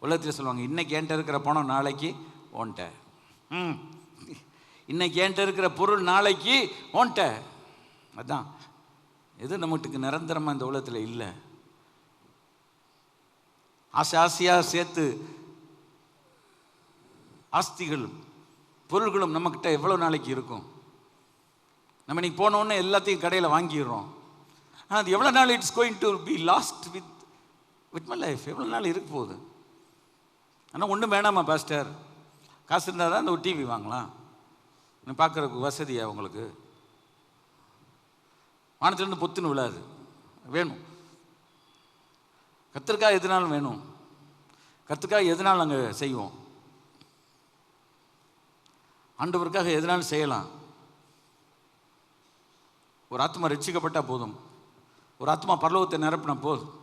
உலகத்தில் சொல்லுவாங்க, இன்னைக்கு என்கிட்ட இருக்கிற பணம் நாளைக்கு ஓன்ட்ட, இன்னைக்கு என்கிட்ட இருக்கிற பொருள் நாளைக்கு ஓன்ட்ட. அதுதான் எது நம்மகிட்ட நிரந்தரமாக இந்த உலகத்தில் இல்லை. ஆசையாக சேர்த்து ஆஸ்திகளும் பொருள்களும் நம்மக்கிட்ட எவ்வளோ நாளைக்கு இருக்கும்? நம்ம இன்னைக்கு போனோன்னே எல்லாத்தையும் கடையில் வாங்கிடுறோம். ஆனால் அது எவ்வளோ நாள் it's going to be last with my life? எவ்வளோ நாள் இருக்க போகுது? ஆனால் ஒன்றும் வேணாமா பாஸ்டர், காசு இருந்தால் தான் அந்த ஒரு டிவி வாங்கலாம். பார்க்குறதுக்கு வசதியா உங்களுக்கு? வானத்திலேருந்து பொத்துன்னு விழாது, வேணும். கர்த்தருக்காக எதுனாலும் வேணும், கர்த்தருக்காக எதுனாலும் நாங்கள் செய்வோம், ஆண்டவருக்காக எதுனாலும் செய்யலாம். ஒரு ஆத்மா ரட்சிக்கப்பட்டால் போதும், ஒரு ஆத்மா பரலோகத்தை நிரப்பினா போதும்.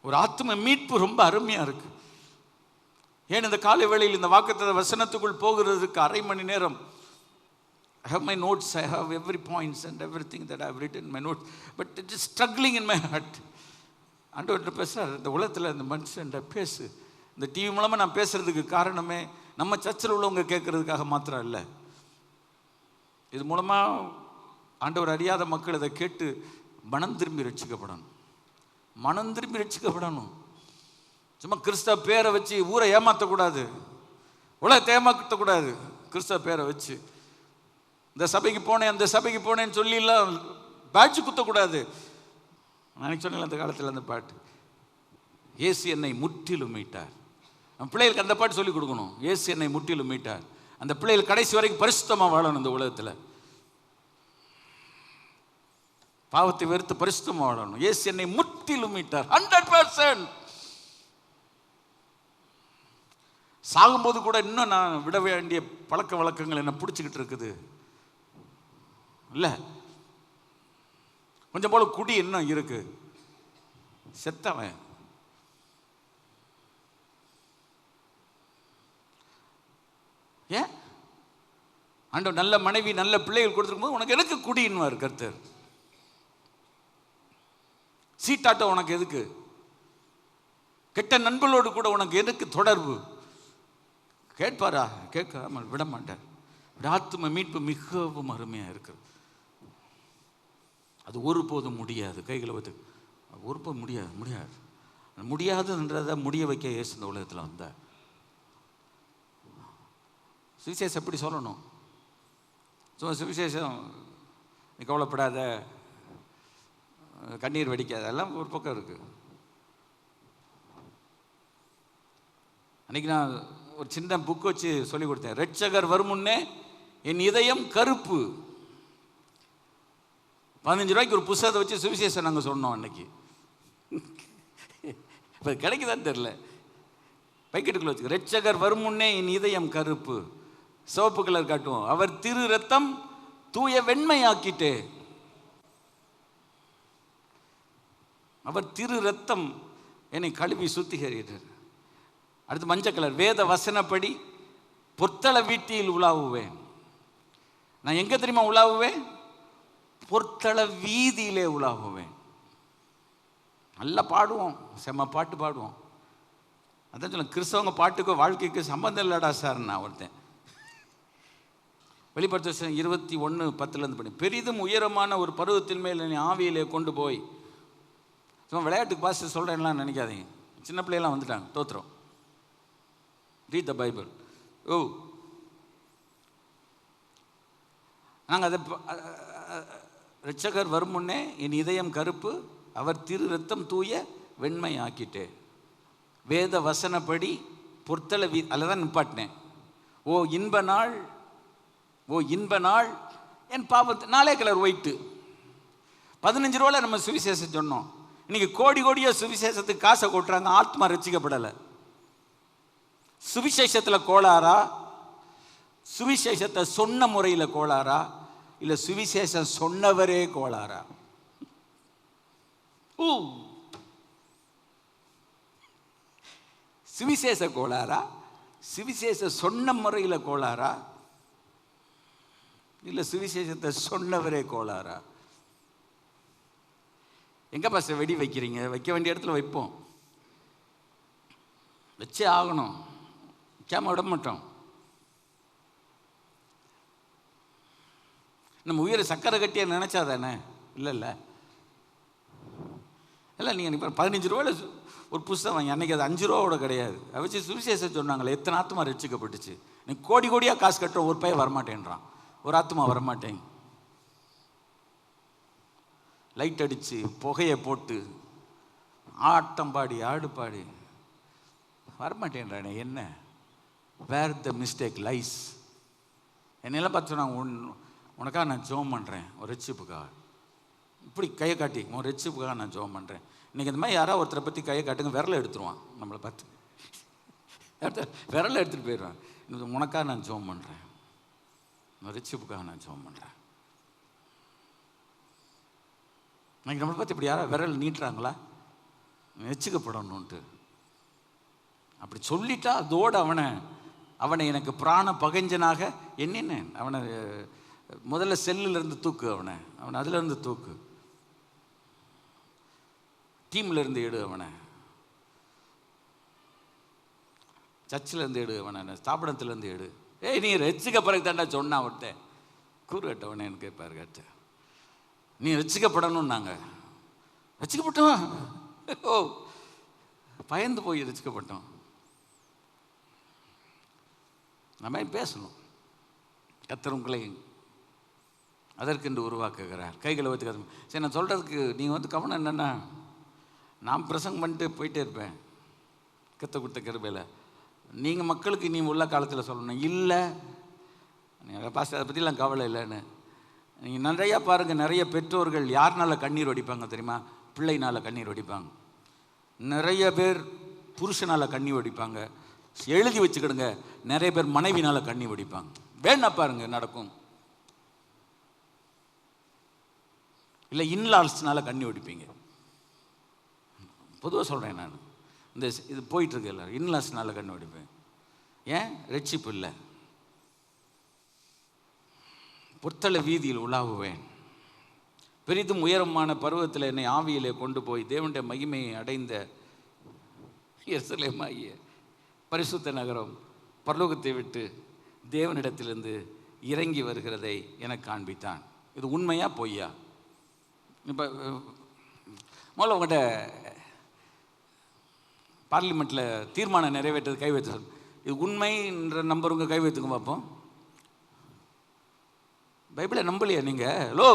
ஒரு ஆத்ம மீட்பு ரொம்ப அருமையாக இருக்கு. ஏன் இந்த காலை வேளையில் இந்த வாக்குத்தத்த வசனத்துக்குள் போகிறதுக்கு அரை மணி நேரம். I have my notes, I have every points and everything that I have written in my notes, but it is struggling in my heart. ஆண்டவர்கிட்ட பேசுகிறார், இந்த உலகத்தில் இந்த மனுஷன்ட்ட பேசு. இந்த டிவி மூலமாக நான் பேசுகிறதுக்கு காரணமே நம்ம சர்ச்சில் உள்ளவங்க கேட்குறதுக்காக மாத்திரம் இல்லை. இது மூலமாக ஆண்டவர் அறியாத மக்கள் இதை கேட்டு மனம் திரும்பி ரட்சிக்கப்படணும், மனம் திரும்பி ரட்சிக்கப்படணும். சும்மா கிறிஸ்தவ பேரை வச்சு ஊரை ஏமாற்றக்கூடாது, உலகத்தை ஏமாற்றக்கூடாது. கிறிஸ்தவ பேரை வச்சு இந்த சபைக்கு போனேன் அந்த சபைக்கு போனேன்னு சொல்லிலாம் பேட்ஜ் குத்தக்கூடாது. நான் சொன்னேன் அந்த காலத்தில் அந்த பாட்டு, இயேசு என்னை முற்றிலும் மீட்டார். நம்ம பிள்ளைகளுக்கு அந்த பாட்டு சொல்லிக் கொடுக்கணும், இயேசு என்னை முற்றிலும் மீட்டார். அந்த பிள்ளைகள் கடைசி வரைக்கும் பரிசுத்தமாக வாழணும். இந்த உலகத்தில் பாவத்தை வெறுத்து பரிசுத்தமாக வாழணும். இயேசு என்னை முற்றிலும் மீட்டார், 100%. சாகும்போது கூட இன்னும் நான் விட வேண்டிய பழக்க வழக்கங்கள் என்ன பிடிச்சிக்கிட்டு இருக்குது இல்லை, கொஞ்சம் போல குடி இன்னும் இருக்கு. செத்தவன் ஏன் ஆண்டவர் நல்ல மனைவி நல்ல பிள்ளைகள் கொடுத்துருக்கும் போது உனக்கு எதுக்கு குடின்னுவார் கர்த்தர்? சீட்டாட்டம் உனக்கு எதுக்கு? கெட்ட நண்பர்களோடு கூட உனக்கு எதுக்கு தொடர்பு? கேட்பாரா? கேட்காம விட மாட்டார். ஆத்தும மீட்பு மிகவும் அருமையாக இருக்குது. அது ஒருபோதும் முடியாது. கைகளை வைத்து ஒருபோதும் முடியாது, முடியாது முடியாதுன்றதை முடிய வைக்க இயேசு இந்த உலகத்தில் வந்தார். சுவிசேஷம் எப்படி சொல்லணும்? சும்மா சுவிசேஷம் நீ கவலைப்படாத, கண்ணீர் வெடிக்காத, எல்லாம் ஒரு பக்கம் இருக்கு. அன்னைக்கு நான் ஒரு சின்ன புக் வச்சு சொல்லி கொடுத்தேன். ரட்சகர் வரும் முன்னே என் இதயம் கருப்பு. 15 ரூபாய்க்கு ஒரு புத்தகத்தை வச்சு சுவிசேஷம் நாங்கள் சொன்னோம் அன்னைக்கு. இப்போ கிடைக்குதான்னு தெரில. பைக்கெட்டுக்குள்ள வச்சு ரட்சகர் வரும் முன்னே என் இதயம் கருப்பு, சிவப்பு கலர் காட்டுவோம். அவர் திரு ரத்தம் தூய வெண்மையாக்கிட்டே. அவர் திரு ரத்தம் என்னை கழுவி சுத்திகரித்தார். அடுத்து மஞ்சள் கலர், வேத வசனப்படி பொற்தள வீட்டில் உலாவுவேன். நான் எங்கே தெரியுமா உலாவுவேன்? பொற்தள வீதியிலே உலாவுவேன். நல்லா பாடுவோம், செம்ம பாட்டு பாடுவோம். அதான் சொல்ல, கிறிஸ்தவங்க பாட்டுக்கோ வாழ்க்கைக்கு சம்பந்தம் இல்லடா சார். நான் ஒருத்தன் வெளிப்படுத்த 21:10 பண்ணி, பெரிதும் உயரமான ஒரு பருவத்தின் மேல் என்னை ஆவியிலே கொண்டு போய். சும்மா விளையாட்டுக்கு பாஸ்டர் சொல்கிறேன்லாம் நினைக்காதீங்க, சின்ன பிள்ளையெல்லாம் வந்துட்டாங்க, தோத்துறோம். Read the Bible. ஓ, நாங்கள் அதை ரட்சகர் வரும் முன்னே என் இதயம் கருப்பு, அவர் திரு ரத்தம் தூய வெண்மை ஆக்கிட்டே. வேத வசனப்படி பொற்தள அதில் தான் நிப்பாட்டினேன். ஓ இன்ப நாள், ஓ இன்ப நாள் என் பாவத்து. 4 கலர் ஒயிட்டு. 15 ரூபாயில் நம்ம சுவிசேஷம் சொன்னோம். இன்னைக்கு கோடி கோடியாக சுவிசேஷத்துக்கு காசை கொட்டுறாங்க, ஆத்மா ரசிக்கப்படலை. சுவிசேஷத்தில் கோளாரா? சுவிசேஷத்தை சொன்ன முறையில் கோளாரா? இல்லை சுவிசேஷம் சொன்னவரே கோளாரா? சுவிசேஷ கோளாரா? சுவிசேஷ சொன்ன முறையில் கோளாரா? இல்லை சுவிசேஷத்தை சொன்னவரே கோளாரா? எங்க பாஸ்டர் வெடி வைக்கிறீங்க? வைக்க வேண்டிய இடத்துல வைப்போம், வச்சே ஆகணும், வைக்காம விட மாட்டோம். நம்ம உயிரை சக்கரை கட்டியா நினைச்சா தானே? இல்லை இல்லை இல்லை. நீங்கள் 15 ரூபாயில் ஒரு புஸ்தகம் வாங்கி, அன்றைக்கி அது 5 ரூபாவோட கிடையாது. அதை வச்சு சுவிசேஷம் சொன்னாங்களே, எத்தனை ஆத்மா ரட்சிக்கப்பட்டுச்சு. நீ கோடி கோடியாக காசு கட்டுற ஒரு பையன் வரமாட்டேன்றான், ஒரு ஆத்மா வரமாட்டேங்க. லைட் அடித்து புகையை போட்டு ஆட்டம் பாடி ஆடு பாடி வரமாட்டேன்றானே என்ன, வேர் த மிஸ்டேக் லைஸ். என்னெல்லாம் பார்த்து சொன்னாங்க, உனக்காக நான் ஜெபம் பண்ணுறேன் ஒரு ரட்சிப்புக்காக. இப்படி கையை காட்டி உன் ரட்சிப்புக்காக நான் ஜெபம் பண்ணுறேன். இன்றைக்கி இந்த மாதிரி யாராவது ஒருத்தரை பற்றி கையை காட்டுங்க, விரலை எடுத்துருவான். நம்மளை பார்த்து விரலை எடுத்துகிட்டு போயிடுவான். உனக்காக நான் ஜெபம் பண்ணுறேன், ரட்சிப்புக்காக நான் ஜெபம் பண்ணுறேன். இன்னைக்கு நம்மளை பார்த்து இப்படி யாராவது விரல் நீட்டுறாங்களா? ரட்சிக்கப்படணுன்ட்டு அப்படி சொல்லிட்டா அதோடு அவனை எனக்கு பிராண பகைஞ்சனாக என்னென்ன அவனை முதல்ல செல்லிருந்து தூக்கு, அவனை அதிலிருந்து தூக்கு, டீம்ல இருந்து எடு, அவனை சர்ச்சில் இருந்து எடு, அவனை ஸ்தாபனத்திலேருந்து எடு. ஏய் நீ ரட்சிக்க பிறகு தாண்டா சொன்னா அவர்கிட்ட கூறு கட்டவனே எனக்கு கேட்பாரு. கேட்டு நீ ரட்சிக்கப்படணும். நாங்கள் ரட்சிக்கப்பட்டோம், ஓ பயந்து போய் ரட்சிக்கப்பட்டோம். நம்ம பேசணும். கர்த்தர் உங்களை அதற்கென்று உருவாக்குகிறார். கைகளை வச்சு கற்றுக்கணும். சரி, நான் சொல்கிறதுக்கு நீங்கள் கவனம் என்னென்னா, நான் பிரசங்கம் பண்ணிட்டு போயிட்டே இருப்பேன் கர்த்தர் கொடுத்த கிருபையில். நீங்கள் மக்களுக்கு நீ உள்ள காலத்தில் சொல்லணும், இல்லை நீங்கள் பாஸ்டர் அதை பற்றிலாம் கவலை இல்லைன்னு. நீங்கள் நிறையா பாருங்கள், நிறைய பெற்றோர்கள் யாருனால கண்ணீர் வடிப்பாங்க தெரியுமா? பிள்ளைனால் கண்ணீர் வடிப்பாங்க. நிறைய பேர் புருஷனால் கண்ணீர் வடிப்பாங்க. எழுதி வச்சுக்கிடுங்க, நிறைய பேர் மனைவினால் கண்ணீர் வடிப்பாங்க. வேணா பாருங்க நடக்கும். இல்லை இன்லாஸ்னால கண்ணி வடிப்பீங்க. பொதுவாக சொல்கிறேன் நான், இந்த இது போயிட்டுருக்கு எல்லாரும் இன்லாஸ்னால கண்ணி வடிப்பேன். ஏன்? ரட்சிப்பு இல்லை. புத்தள வீதியில் உலாவுவேன், பெரிதும் உயரமான பருவத்தில் என்னை ஆவியிலே கொண்டு போய் தேவனுடைய மகிமையை அடைந்த எருசலேமாகிய பரிசுத்த நகரம் பரலோகத்தை விட்டு தேவனிடத்திலிருந்து இறங்கி வருகிறதை எனக்கு காண்பித்தான். இது உண்மையா பொய்யா? இப்போ முதல்ல உங்கள்கிட்ட பார்லிமெண்ட்டில் தீர்மானம் நிறைவேற்றது கை வைத்து சொல். இது உண்மைன்ற நம்பர் உங்கள் கை வைத்துங்க பார்ப்போம். பைபிளை நம்பலையா நீங்கள்? ஹலோ,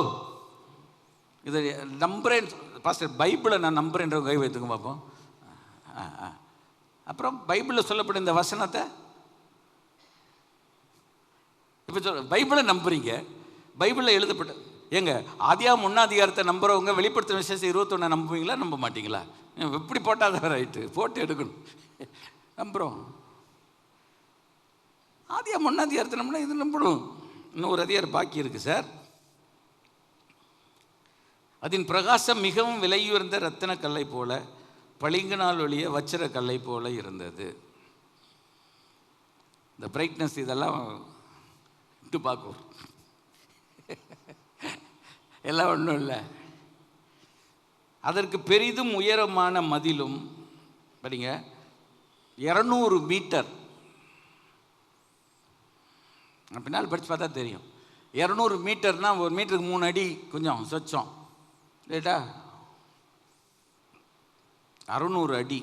இதை நம்புறேன் பாஸ்டர், பைபிளை நான் நம்புறேன்ற கை வைத்துங்க பார்ப்போம். அப்புறம் பைபிளில் சொல்லப்பட்ட இந்த வசனத்தை இப்போ பைபிளை நம்புறீங்க, பைபிளில் எழுதப்பட்ட ஏங்க ஆதியாகமம் 1 அதிகாரத்தை நம்புறவங்க வெளிப்படுத்தின விசேஷம் 21 நம்புவீங்களா நம்ப மாட்டீங்களா? எப்படி போட்டால் தான் ரைட்டு, போட்டு எடுக்கணும். நம்புகிறோம். ஆதியாகமம் 1 அதிகாரத்தை நம்பினா இது நம்பணும். இன்னும் ஒரு அதிகாரம் பாக்கி இருக்குது சார். அதன் பிரகாசம் மிகவும் விலையுயர்ந்த ரத்தின கல்லை போல, பளிங்கினால் ஒளிய வச்சிர கல்லை போல இருந்தது. இந்த பிரைட்னஸ் இதெல்லாம் விட்டு பார்க்கும், எல்லாம் ஒன்றும் இல்லை. அதற்கு பெரிதும் உயரமான மதிலும் படிங்க 200 மீட்டர். பின்னால் படித்து பார்த்தா தெரியும். 200 மீட்டர்னால் ஒரு மீட்டருக்கு 3 அடி கொஞ்சம் சொச்சம் ரைட்டா? 600 அடி.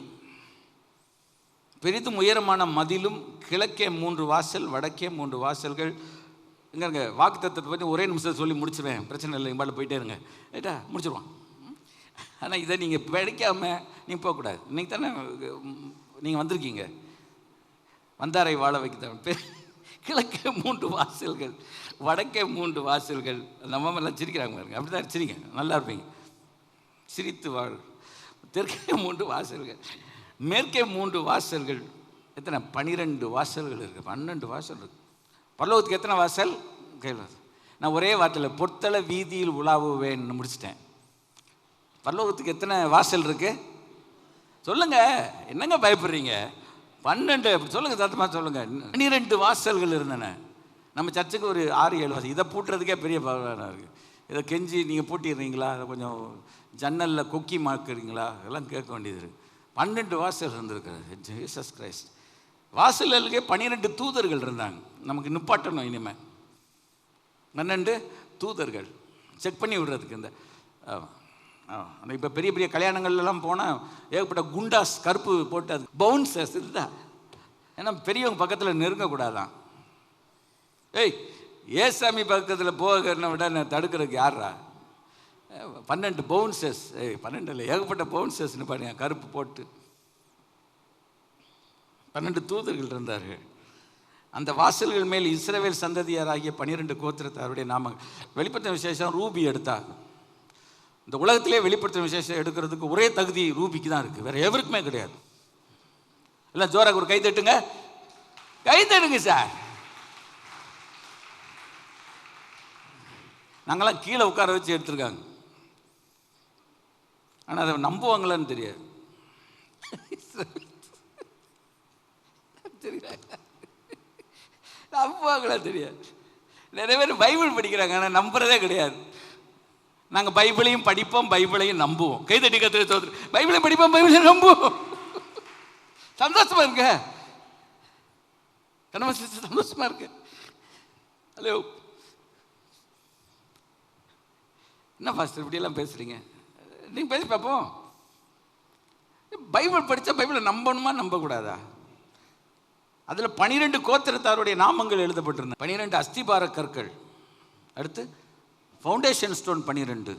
பெரிதும் உயரமான மதிலும், கிழக்கே 3 வாசல், வடக்கே 3 வாசல்கள். இங்கே வாக்குத்தத்தத்தை பற்றி ஒரே நிமிஷம் சொல்லி முடிச்சுவேன், பிரச்சனை இல்லை, இம்பால போயிட்டே இருங்க ரைட்டா, முடிச்சிடுவான். ஆனால் இதை நீங்கள் படிக்காமல் நீங்கள் போகக்கூடாது. இன்றைக்கி தானே நீங்கள் வந்திருக்கீங்க, வந்தாரை வாழ வைக்க. கிழக்கே 3 வாசல்கள், வடக்கே 3 வாசல்கள். நம்ம எல்லாம் சிரிக்கிறாங்க பாருங்க, அப்படி தான் சிரிங்க, நல்லா இருப்பீங்க, சிரித்து வாழ். தெற்கே 3 வாசல்கள், மேற்கே 3 வாசல்கள். எத்தனை? 12 வாசல்கள் இருக்குது. 12 வாசல் இருக்குது. பரலோகத்துக்கு எத்தனை வாசல்? கையில் நான் ஒரே வார்த்தையில் பொத்தள வீதியில் உலாவுவேன்னு முடிச்சிட்டேன். பரலோகத்துக்கு எத்தனை வாசல் இருக்கு சொல்லுங்க? என்னங்க பயப்படுறீங்க? 12 அப்படி சொல்லுங்க, சத்தமாக சொல்லுங்க. 12 வாசல்கள் இருந்தன. நம்ம சர்ச்சுக்கு ஒரு 6-7 வாசல். இதை பூட்டுறதுக்கே பெரிய பரவாயில்ல இருக்குது. இதை கெஞ்சி நீங்கள் பூட்டிடுறீங்களா, அதை கொஞ்சம் ஜன்னலில் கொக்கி மாக்குறீங்களா, அதெல்லாம் கேட்க வேண்டியது இருக்குது. 12 வாசல் இருந்திருக்கிறது. Jesus Christ. வாசலுக்கே 12 தூதர்கள் இருந்தாங்க. நமக்கு நிப்பாட்டணும் இனிமேல் 12 தூதர்கள் செக் பண்ணி விடுறதுக்கு. இந்த இப்போ பெரிய பெரிய கல்யாணங்கள்லாம் போனால் ஏகப்பட்ட குண்டாஸ் கருப்பு போட்டு அது பவுன்சர்ஸ் இதுதான். ஏன்னா பெரியவங்க பக்கத்தில் நெருங்கக்கூடாதான். ஏய் ஏசாமி பக்கத்தில் போகிறத விட நான் தடுக்கிறதுக்கு யாரா? 12 பவுன்சர்ஸ். 12 இல்லை, ஏகப்பட்ட பவுன்சர்ஸ்னு பாருங்க, கருப்பு போட்டு. 12 தூதர்கள் இருந்தார்கள். அந்த வாசல்கள் மேல் இஸ்ரவேல் சந்ததியாராகிய 12 கோத்திரத்தாருடைய நாமங்கள். வெளிப்படுத்தின விசேஷம் ரூபி எடுத்தா. இந்த உலகத்திலே வெளிப்படுத்தின விசேஷம் எடுக்கிறதுக்கு ஒரே தகுதி ரூபிக்கு தான் இருக்குது, வேற எவருக்குமே கிடையாது. இல்லை ஜோராக ஒரு கை தட்டுங்க, கை தட்டுங்க சார். நாங்களாம் கீழே உட்கார வச்சு எடுத்திருக்காங்க. ஆனால் அதை நம்புவாங்களான்னு தெரியாது. நம்புவாங்களா தெரியாது. நிறைய பேர் பைபிள் படிக்கிறாங்க, ஆனால் நம்புறதே கிடையாது. நாங்கள் பைபிளையும் படிப்போம், பைபிளையும் நம்புவோம். கைதட்டி கத்துற சோதரி, பைபிளையும் படிப்போம், பைபிளையும் நம்புவோம். சந்தோஷமா இருக்க, சந்தோஷமா இருக்கு. ஹலோ, என்ன பாஸ்டர் இப்படியெல்லாம் பேசுறீங்க? நீங்க பேசி பார்ப்போம். பைபிள் படித்தா பைபிளை நம்பணுமா நம்பக்கூடாதா? அதில் 12 கோத்திரத்தாருடைய நாமங்கள் எழுதப்பட்டிருந்தன. 12 அஸ்திபார கற்கள். அடுத்து ஃபவுண்டேஷன் ஸ்டோன் 12.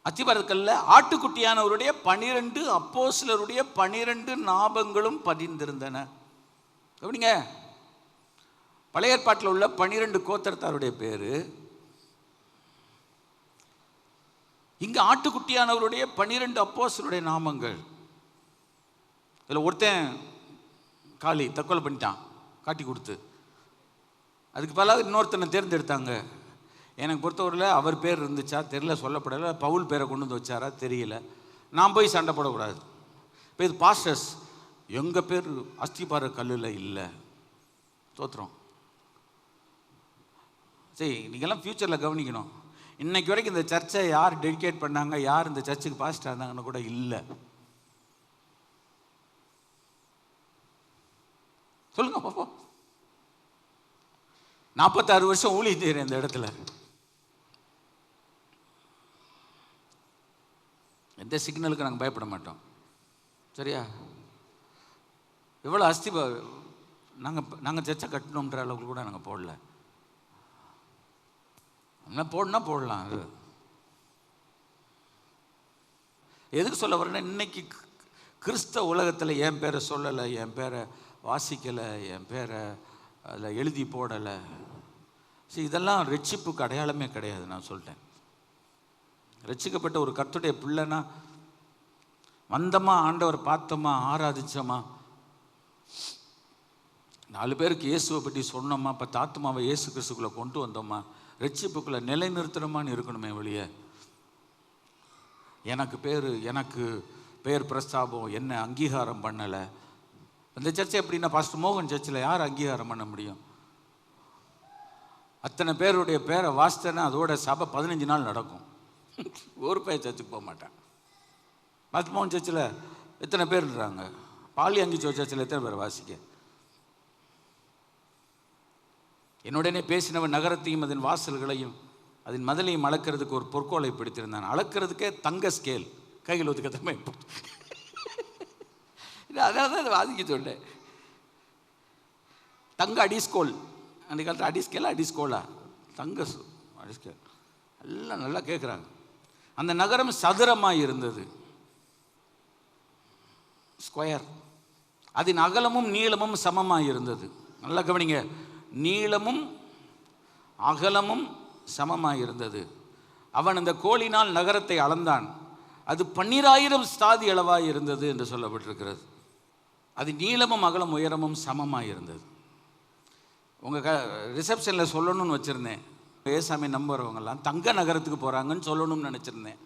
அஸ்திபாரக்கல்ல ஆட்டுக்குட்டியானவருடைய 12 அப்போஸ்தலருடைய 12 நாமங்களும் பதிந்திருந்தன. எப்படிங்க? பழைய ஏற்பாட்டில் உள்ள 12 கோத்திரத்தாருடைய பேரு, இங்க ஆட்டுக்குட்டியானவருடைய 12 அப்போஸ்தலருடைய நாமங்கள். இதில் ஒருத்தன் காளி தற்கொலை பண்ணிட்டான் காட்டி கொடுத்து. அதுக்கு பதிலாக இன்னொருத்தனை தேர்ந்தெடுத்தாங்க. எனக்கு பொறுத்தவரையில் அவர் பேர் இருந்துச்சா தெரியல, சொல்லப்படலை. பவுல் பேரை கொண்டு வந்து வச்சாரா தெரியல. நான் போய் சண்டை போடக்கூடாது. இப்போ இது பாஸ்டர்ஸ், எங்கள் பேர் அஸ்திபார கல்லில் இல்லை. தோத்துறோம். சரி, நீங்கள்லாம் ஃப்யூச்சரில் கவனிக்கணும். இன்னைக்கு வரைக்கும் இந்த சர்ச்சை யார் டெடிகேட் பண்ணாங்க, யார் இந்த சர்ச்சுக்கு பாஸ்டர் இருந்தாங்கன்னு கூட இல்லை. சொல்லுங்க பாப்போம். 46 வருஷம் ஊழியம் செய்கிறேன் இந்த இடத்துல. எந்த சிக்னலுக்கு நாங்கள் பயப்பட மாட்டோம். சரியா? எவ்வளோ நாங்கள் சர்ச்சை கட்டணுன்ற அளவுக்கு கூட நாங்கள் போடல. போடனா போடலாம். அது எதுக்கு சொல்ல வரேன்னா, இன்னைக்கு கிறிஸ்தவ உலகத்தில் என் பேரை சொல்லலை, என் பேரை வாசிக்கலை, என் பேரை அதில் எழுதி போடலை. சரி, இதெல்லாம் ரட்சிப்புக்கு அடையாளமே கிடையாது. நான் சொல்லிட்டேன், ரட்சிக்கப்பட்ட ஒரு கர்த்தருடைய பிள்ளைனா வந்தோமா, ஆண்டவர் பார்த்தோமா, ஆராதிச்சோமா, 4 பேருக்கு இயேசுவை பற்றி சொன்னோமா, 10 ஆத்துமாவை இயேசு கிறிஸ்துக்குள்ளே கொண்டு வந்தோமா, ரட்சிப்புக்குள்ளே நிலைநிறுத்தணுமான்னு இருக்கணுமே வெளிய. எனக்கு பேர் பிரஸ்தாபம் என்ன அங்கீகாரம் பண்ணலை. இந்த சர்ச்சை எப்படின்னா, பாஸ்டர் மோகன் சர்ச்சில் யார் அங்கீகாரம் பண்ண முடியும்? அத்தனை பேருடைய பேரை வாசித்தேன்னா அதோட சபை 15 நாள் நடக்கும். ஒரு பேர் சர்ச்சுக்கு போக மாட்டேன். பாஸ்டர் மோகன் சர்ச்சில் எத்தனை பேர்ன்றாங்க? பாலியங்கி சர்ச்சில் எத்தனை பேர் வாசிக்க? என்னுடனே பேசினவன் நகரத்தையும் அதன் வாசல்களையும் அதன் மதிலையும் அளக்கிறதுக்கு ஒரு பொற்கோலை பிடித்திருந்தான். அளக்கிறதுக்கே தங்க ஸ்கேல் கையில் ஒதுக்கத்தமே. அதனால தான் அதை வாசிக்க சொன்னேன். தங்க அடிஸ்கோல், அந்த காலத்தில் அடிஸ்கோலா தங்க அடிஸ்கேல் எல்லாம் நல்லா கேட்குறாங்க. அந்த நகரம் சதுரமாக இருந்தது, ஸ்கொயர். அதன் அகலமும் நீளமும் சமமாக இருந்தது. நல்லா கவனிங்க, நீளமும் அகலமும் சமமாக இருந்தது. அவன் அந்த கோலினால் நகரத்தை அளந்தான். அது 12,000 ஸ்தாதி அளவாக இருந்தது என்று சொல்லப்பட்டிருக்கிறது. அது நீளமும் அகலம் உயரமும் சமமாக இருந்தது. உங்கள் ரிசப்ஷனில் சொல்லணும்னு வச்சுருந்தேன். ஏசாமி நம்புறவங்கெல்லாம் தங்க நகரத்துக்கு போகிறாங்கன்னு சொல்லணும்னு நினச்சிருந்தேன்.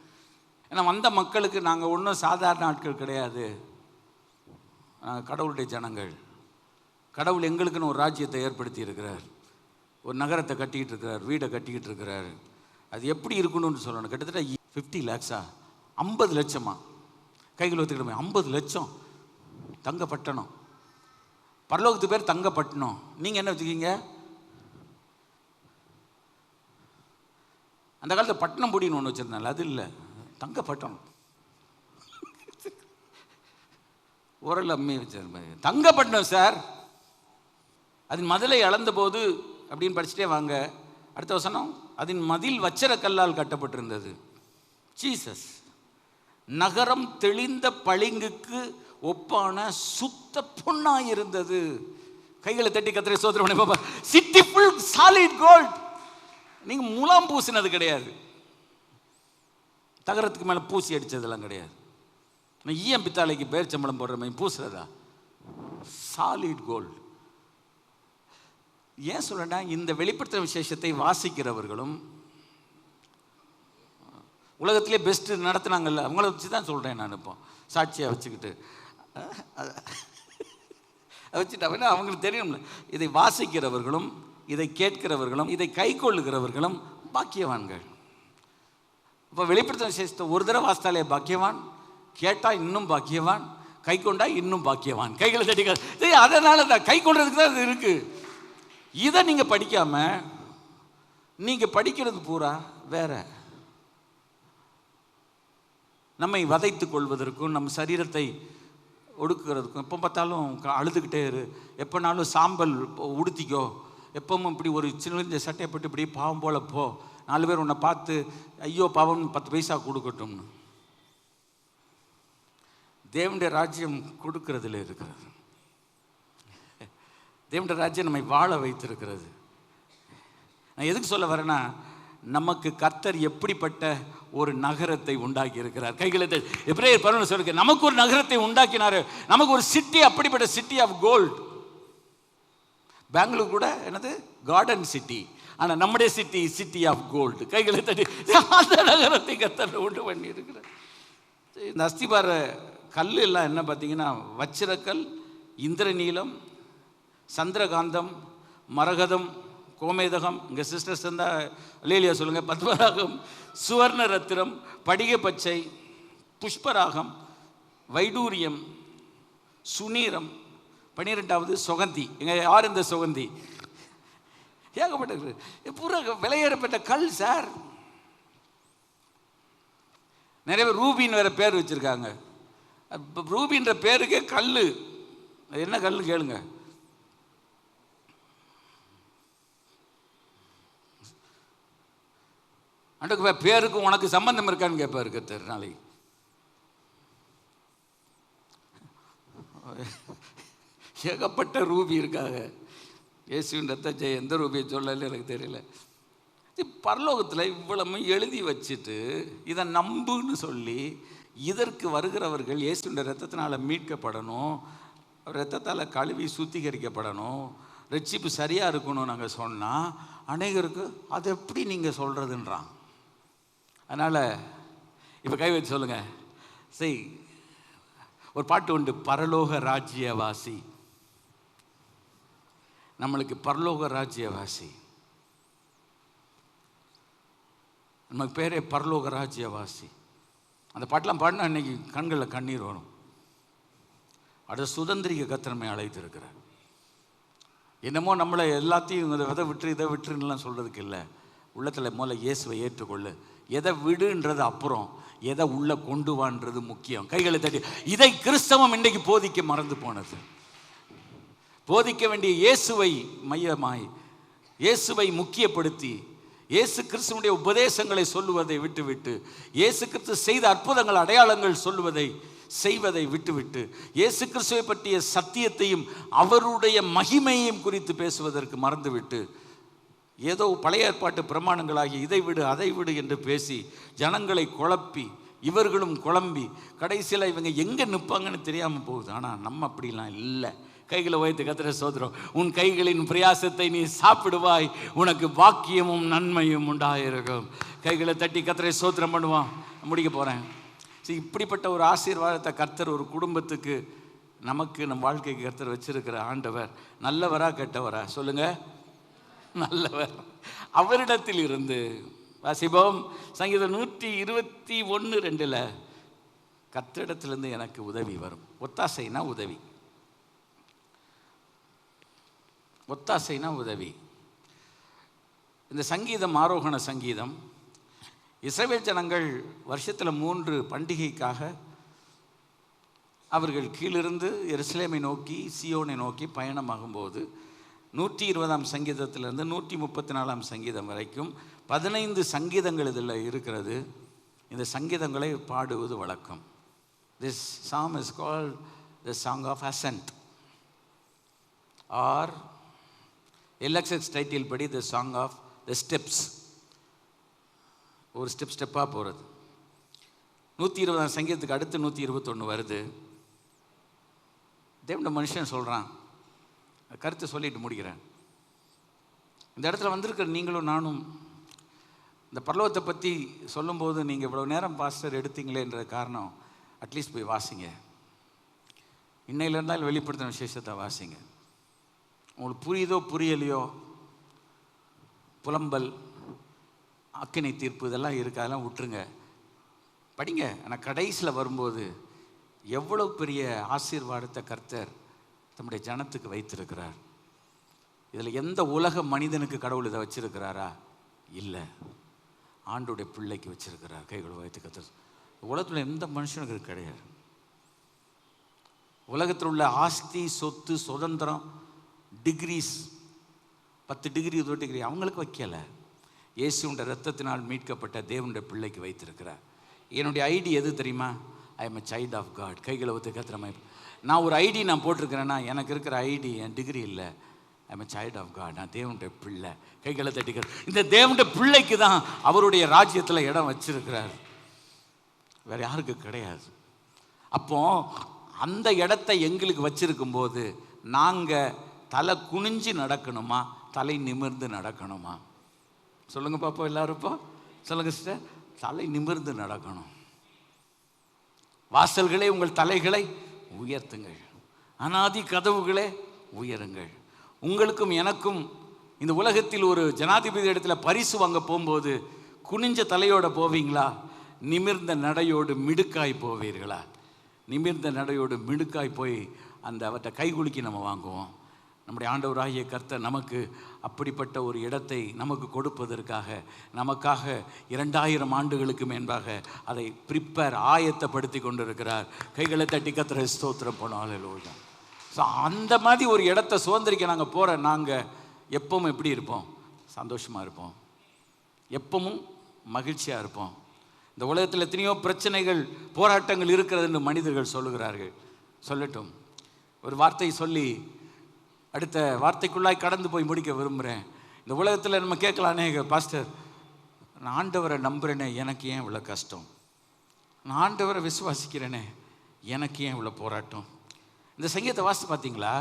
ஏன்னா வந்த மக்களுக்கு நாங்கள் ஒன்றும் சாதாரண ஆட்கள் கிடையாது, நாங்கள் கடவுளுடைய ஜனங்கள். கடவுள் எங்களுக்குன்னு ஒரு ராஜ்யத்தை ஏற்படுத்தி இருக்கிறார், ஒரு நகரத்தை கட்டிக்கிட்டு இருக்கிறார், வீடை கட்டிக்கிட்டு இருக்கிறார். அது எப்படி இருக்கணும்னு சொல்லணும். கிட்டத்தட்ட 50 lakhs 50 லட்சமா கைகள் ஒத்துக்கிட்டோமே, 50 லட்சம் தங்கப்பட்டணம். பரலோகத்து பேர் தங்கப்பட்டணம். நீங்கள் என்ன வச்சுக்கீங்க? அந்த காலத்தில் பட்டணம் பொடின்னு ஒன்று வச்சுருந்தாங்க, அது இல்லை, தங்கப்பட்டணம். ஓரல் அம்மி வச்சிருப்பாங்க, தங்கப்பட்டணம் சார். அதன் மதிலை அளந்த போது அப்படின்னு படிச்சுட்டே வாங்க. அடுத்த வசனம், அதன் மதில் வச்சர கல்லால் கட்டப்பட்டிருந்தது. ஜீசஸ் நகரம் தெளிந்த பளிங்குக்கு ஒப்பான சுத்த பொன்னாயிருந்தது. கைகளை தட்டி கர்த்தரை ஸ்தோத்திரம் பண்ணி பாப்பா. City full solid gold. நீங்க முலாம் பூசினது கிடையாது, தகரத்துக்கு மேல பூசி அடிச்சதெல்லாம் கிடையாது. ஈயம் பித்தாளைக்கு பேர்ச்சம்பளம் போடுற மாதிரி பூசுறதா? Solid gold. ஏன் சொல்றேன்னா, இந்த வெளிப்படுத்துற விசேஷத்தை வாசிக்கிறவர்களும் உலகத்திலே பெஸ்ட் நடத்தினாங்கல்ல, அவங்கள வச்சு தான் சொல்றேன் நான். இப்போ சாட்சியாக வச்சுக்கிட்டு வச்சுட்டு அவங்களுக்கு தெரியும்ல. இதை வாசிக்கிறவர்களும் இதை கேட்கிறவர்களும் இதை கை கொள்ளுகிறவர்களும் பாக்கியவான்கள். இப்போ வெளிப்படுத்துற விசேஷத்தை ஒரு தடவை வாசித்தாலே பாக்கியவான், கேட்டா இன்னும் பாக்கியவான், கை கொண்டா இன்னும் பாக்கியவான். கைகளை தட்டி. அதனால தான் கை கொள்றதுக்கு தான் அது இருக்கு. இதை நீங்க படிக்காம நீங்க படிக்கிறது பூரா வேற. நம்மை வதைத்துக் கொள்வதற்கும் நம் சரீரத்தை ஒடுக்குறதுக்கும், எப்போ பார்த்தாலும் அழுதுகிட்டே இரு, எப்போனாலும் சாம்பல் உடுத்திக்கோ, எப்பவும் இப்படி ஒரு சின்ன சட்டையை போட்டு இப்படி பாவம் போல போ, 4 பேர் உன்னை பார்த்து ஐயோ பாவம் 10 பைசா கொடுக்கட்டும்னு. தேவனுடைய ராஜ்யம் கொடுக்கறதுல இருக்கிறது. தேவனுடைய ராஜ்யம் நம்மை வாழ வைத்திருக்கிறது. நான் எதுக்கு சொல்ல வரேன்னா, நமக்கு கர்த்தர் எப்படிப்பட்ட ஒரு நகரத்தை உண்டாக்கி இருக்கிறார். கைகளை எபிரேயர் 11 சொல்லுங்க, நமக்கு ஒரு நகரத்தை உண்டாக்கினாரு. நமக்கு ஒரு சிட்டி, அப்படிப்பட்ட சிட்டி ஆஃப் கோல்ட். பெங்களூர் கூட என்னது கார்டன் சிட்டி, ஆனால் நம்முடைய சிட்டி சிட்டி ஆஃப் கோல்டு. கைகளை தட்டி அந்த நகரத்தை கர்த்தர் உண்டு பண்ணி இருக்கிறார். இந்த அஸ்திபார கல் எல்லாம் என்ன பார்த்தீங்கன்னா, வச்சிரக்கல், இந்திரநீலம், சந்திரகாந்தம், மரகதம், கோமேதகம், இங்கே சிஸ்டர்ஸ் இருந்தால் லேலியா சொல்லுங்கள், பத்மராகம், சுவர்ண ரத்திரம், படிக பச்சை, புஷ்பராகம், வைடூரியம், சுனீரம், 12வது சுகந்தி. எங்க யார் இந்த சுகந்தி? ஏகப்பட்ட பூரா விலையேறப்பட்ட கல் சார். நிறைய பேர் ரூபின்னு வேற பேர் வச்சிருக்காங்க. ரூபின்ற பேருக்கே கல். என்ன கல் கேளுங்க. அன்றைக்கு பேருக்கும் உனக்கு சம்பந்தம் இருக்கான்னு கேட்பாரு கர்த்தர் நாளைக்கு. ஏகப்பட்ட ரூபி இருக்காங்க. இயேசுவின் ரத்தத்தை எந்த ரூபியை சொல்லல எனக்கு தெரியல. பரலோகத்தில் இவ்வளவு எழுதி வச்சுட்டு இதை நம்புன்னு சொல்லி, இதற்கு வருகிறவர்கள் இயேசுவின் ரத்தத்தினால் மீட்கப்படணும், ரத்தத்தால் கழுவி சுத்திகரிக்கப்படணும், ரட்சிப்பு சரியாக இருக்கணும் நாங்கள் சொன்னால், அநேகருக்கு அதை எப்படி நீங்கள் சொல்கிறதுன்றான். அதனால் இப்போ கை வச்சு சொல்லுங்கள். சரி, ஒரு பாட்டு உண்டு, பரலோக ராஜ்யவாசி. நம்மளுக்கு பரலோக ராஜ்யவாசி, நமக்கு பேரே பரலோக ராஜ்யவாசி. அந்த பாட்டெலாம் பாடினா இன்னைக்கு கண்களில் கண்ணீர் வரும். அடுத்த சுதந்திரிக்க கத்திரமை அழைத்திருக்கிறார். என்னமோ நம்மளை எல்லாத்தையும் இதை விட்டு இதை விட்டுருலாம் சொல்கிறதுக்கு இல்லை. உள்ளத்தில் முதல்ல இயேசுவை ஏற்றுக்கொள்ளு. எதை விடுன்றது அப்புறம், எதை உள்ளே கொண்டு வான்றது முக்கியம். கைகளை தட்டி. இதை கிறிஸ்தவம் இன்றைக்கு போதிக்க மறந்து போனது. போதிக்க வேண்டிய இயேசுவை மையமாய், இயேசுவை முக்கியப்படுத்தி, இயேசு கிறிஸ்துவனுடைய உபதேசங்களை சொல்லுவதை விட்டுவிட்டு, இயேசு கிறிஸ்து செய்த அற்புதங்கள் அடையாளங்கள் செய்வதை விட்டுவிட்டு, இயேசு கிறிஸ்துவை பற்றிய சத்தியத்தையும் அவருடைய மகிமையையும் குறித்து பேசுவதற்கு மறந்துவிட்டு, ஏதோ பழைய ஏற்பாட்டு பிரமாணங்களாகி இதை விடு அதை விடு என்று பேசி ஜனங்களை குழப்பி, இவர்களும் குழம்பி கடைசியில் இவங்க எங்கே நிற்பாங்கன்னு தெரியாமல் போகுது. ஆனால் நம்ம அப்படிலாம் இல்லை. கைகளை வைத்து கர்த்தரை ஸ்தோத்திரம். உன் கைகளின் பிரயாசத்தை நீ சாப்பிடுவாய், உனக்கு பாக்கியமும் நன்மையும் உண்டாயிருக்கும். கைகளை தட்டி கர்த்தரை ஸ்தோத்திரம் பண்ணுவான். முடிக்க போகிறேன். சரி, இப்படிப்பட்ட ஒரு ஆசீர்வாதத்தை கர்த்தர் ஒரு குடும்பத்துக்கு, நமக்கு, நம் வாழ்க்கைக்கு கர்த்தர் வச்சிருக்கிற ஆண்டவர் நல்லவரா கெட்டவரா? சொல்லுங்க, நல்லவர். அவரிடத்தில் இருந்து வாசிப்போம். சங்கீதம் 121:2 கர்த்தரிடத்திலிருந்து எனக்கு உதவி வரும். ஒத்தாசைனா உதவி, ஒத்தாசைனா உதவி. இந்த சங்கீதம் ஆரோகண சங்கீதம். இஸ்ரவேல் ஜனங்கள் வருஷத்தில் 3 பண்டிகைக்காக அவர்கள் கீழிருந்து எருசலேமை நோக்கி சியோனை நோக்கி பயணமாகும்போது 120ஆம் சங்கீதத்திலிருந்து 134ஆம் சங்கீதம் வரைக்கும் 15 சங்கீதங்கள் இதில் இருக்கிறது. இந்த சங்கீதங்களை பாடுவது வழக்கம். This psalm is called the song of ascent or LXX title படி the song of the steps. ஒரு ஸ்டெப்பாக போகிறது. 120 சங்கீதத்துக்கு அடுத்து 121 வருது. தேவனுடைய மனுஷன் சொல்கிறான், கருத்தை சொல்லிட்டு முடிக்கிறேன். இந்த இடத்துல வந்திருக்கிற நீங்களும் நானும் இந்த பரலோகத்தை பற்றி சொல்லும்போது நீங்கள் இவ்வளோ நேரம் பாஸ்டர் எடுத்தீங்களேன்ற காரணம், அட்லீஸ்ட் போய் வாசிங்க. இன்னையில் இருந்தால் வெளிப்படுத்தின விசேஷத்தை வாசிங்க. உங்களுக்கு புரியுதோ புரியலையோ, புலம்பல், அக்கினி தீர்ப்பு இதெல்லாம் இருக்குது, அதெல்லாம் விட்டுருங்க, படிங்க. ஆனால் கடைசியில் வரும்போது எவ்வளோ பெரிய ஆசீர்வாதத்தை கர்த்தர் தம்முடைய ஜனத்துக்கு வைத்திருக்கிறார். இதில் எந்த உலக மனிதனுக்கு கடவுள் இதை வச்சிருக்கிறாரா? இல்லை, ஆண்டுடைய பிள்ளைக்கு வச்சிருக்கிறார். கைகளை வைத்து கர்த்தர். உலகத்தில் எந்த மனுஷனுக்கு கிடையாது. உலகத்தில் உள்ள ஆஸ்தி, சொத்து, சுதந்திரம், டிகிரிஸ், 10 டிகிரி 20 டிகிரி அவங்களுக்கு வைக்கலை. இயேசுடைய இரத்தத்தினால் மீட்கப்பட்ட தேவனுடைய பிள்ளைக்கு வைத்திருக்கிறார். என்னுடைய ஐடி எது தெரியுமா? I am a child of God. கைகளை ஒத்து கத்திரமா. நான் ஒரு ஐடி நான் போட்டிருக்கிறேன்னா, எனக்கு இருக்கிற ஐடி என் டிகிரி இல்லை. I am a child of God. நான் தேவனுடைய பிள்ளை. கைகளை தட்டிக்கிற இந்த தேவனுடைய பிள்ளைக்கு தான் அவருடைய ராஜ்யத்தில் இடம் வச்சிருக்கிறார், வேற யாருக்கு கிடையாது. அப்போ அந்த இடத்தை எங்களுக்கு வச்சிருக்கும் போது நாங்கள் தலை குனிஞ்சு நடக்கணுமா, தலை நிமிர்ந்து நடக்கணுமா? சொல்லுங்க பாப்பா, எல்லாருப்பா சொல்லுங்க சிஸ்டர். தலை நிமிர்ந்து நடக்கணும். வாசல்களே உங்கள் தலைகளை உயர்த்துங்கள், அநாதி கதவுகளே உயருங்கள். உங்களுக்கும் எனக்கும் இந்த உலகத்தில் ஒரு ஜனாதிபதி இடத்துல பரிசு வாங்க போகும்போது குனிஞ்ச தலையோட போவீங்களா, நிமிர்ந்த நடையோடு மிடுக்காய் போவீர்களா? நிமிர்ந்த நடையோடு மிடுக்காய் போய் அந்த அவற்றை கைகுலுக்கி நம்ம வாங்குவோம். நம்முடைய ஆண்டவராகிய கர்த்தர் நமக்கு அப்படிப்பட்ட ஒரு இடத்தை நமக்கு கொடுப்பதற்காக, நமக்காக 2000 ஆண்டுகளுக்கு மேன்பாக அதை ஆயத்தப்படுத்தி கொண்டிருக்கிறார். கைகளை தட்டி கர்த்தரை ஸ்தோத்திரம் போனாலும். ஸோ அந்த மாதிரி ஒரு இடத்த சுதந்திரிக்க நாங்கள் போகிற நாங்கள் எப்பவும் எப்படி இருப்போம்? சந்தோஷமாக இருப்போம், எப்பவும் மகிழ்ச்சியாக இருப்போம். இந்த உலகத்தில் எத்தனையோ பிரச்சனைகள், போராட்டங்கள் இருக்கிறதுன்னு மனிதர்கள் சொல்லுகிறார்கள். சொல்லட்டும். ஒரு வார்த்தை சொல்லி அடுத்த வார்த்தைக்குள்ளாய் கடந்து போய் முடிக்க விரும்புகிறேன். இந்த உலகத்தில் நம்ம கேட்கலானே, பாஸ்டர் நான் ஆண்டவரை நம்புகிறேனே, எனக்கு ஏன் இவ்வளோ கஷ்டம்? நான் ஆண்டவரை விசுவாசிக்கிறேனே, எனக்கு ஏன் இவ்வளோ போராட்டம்? இந்த சங்கீதத்தை வாசித்து பார்த்தீங்களா?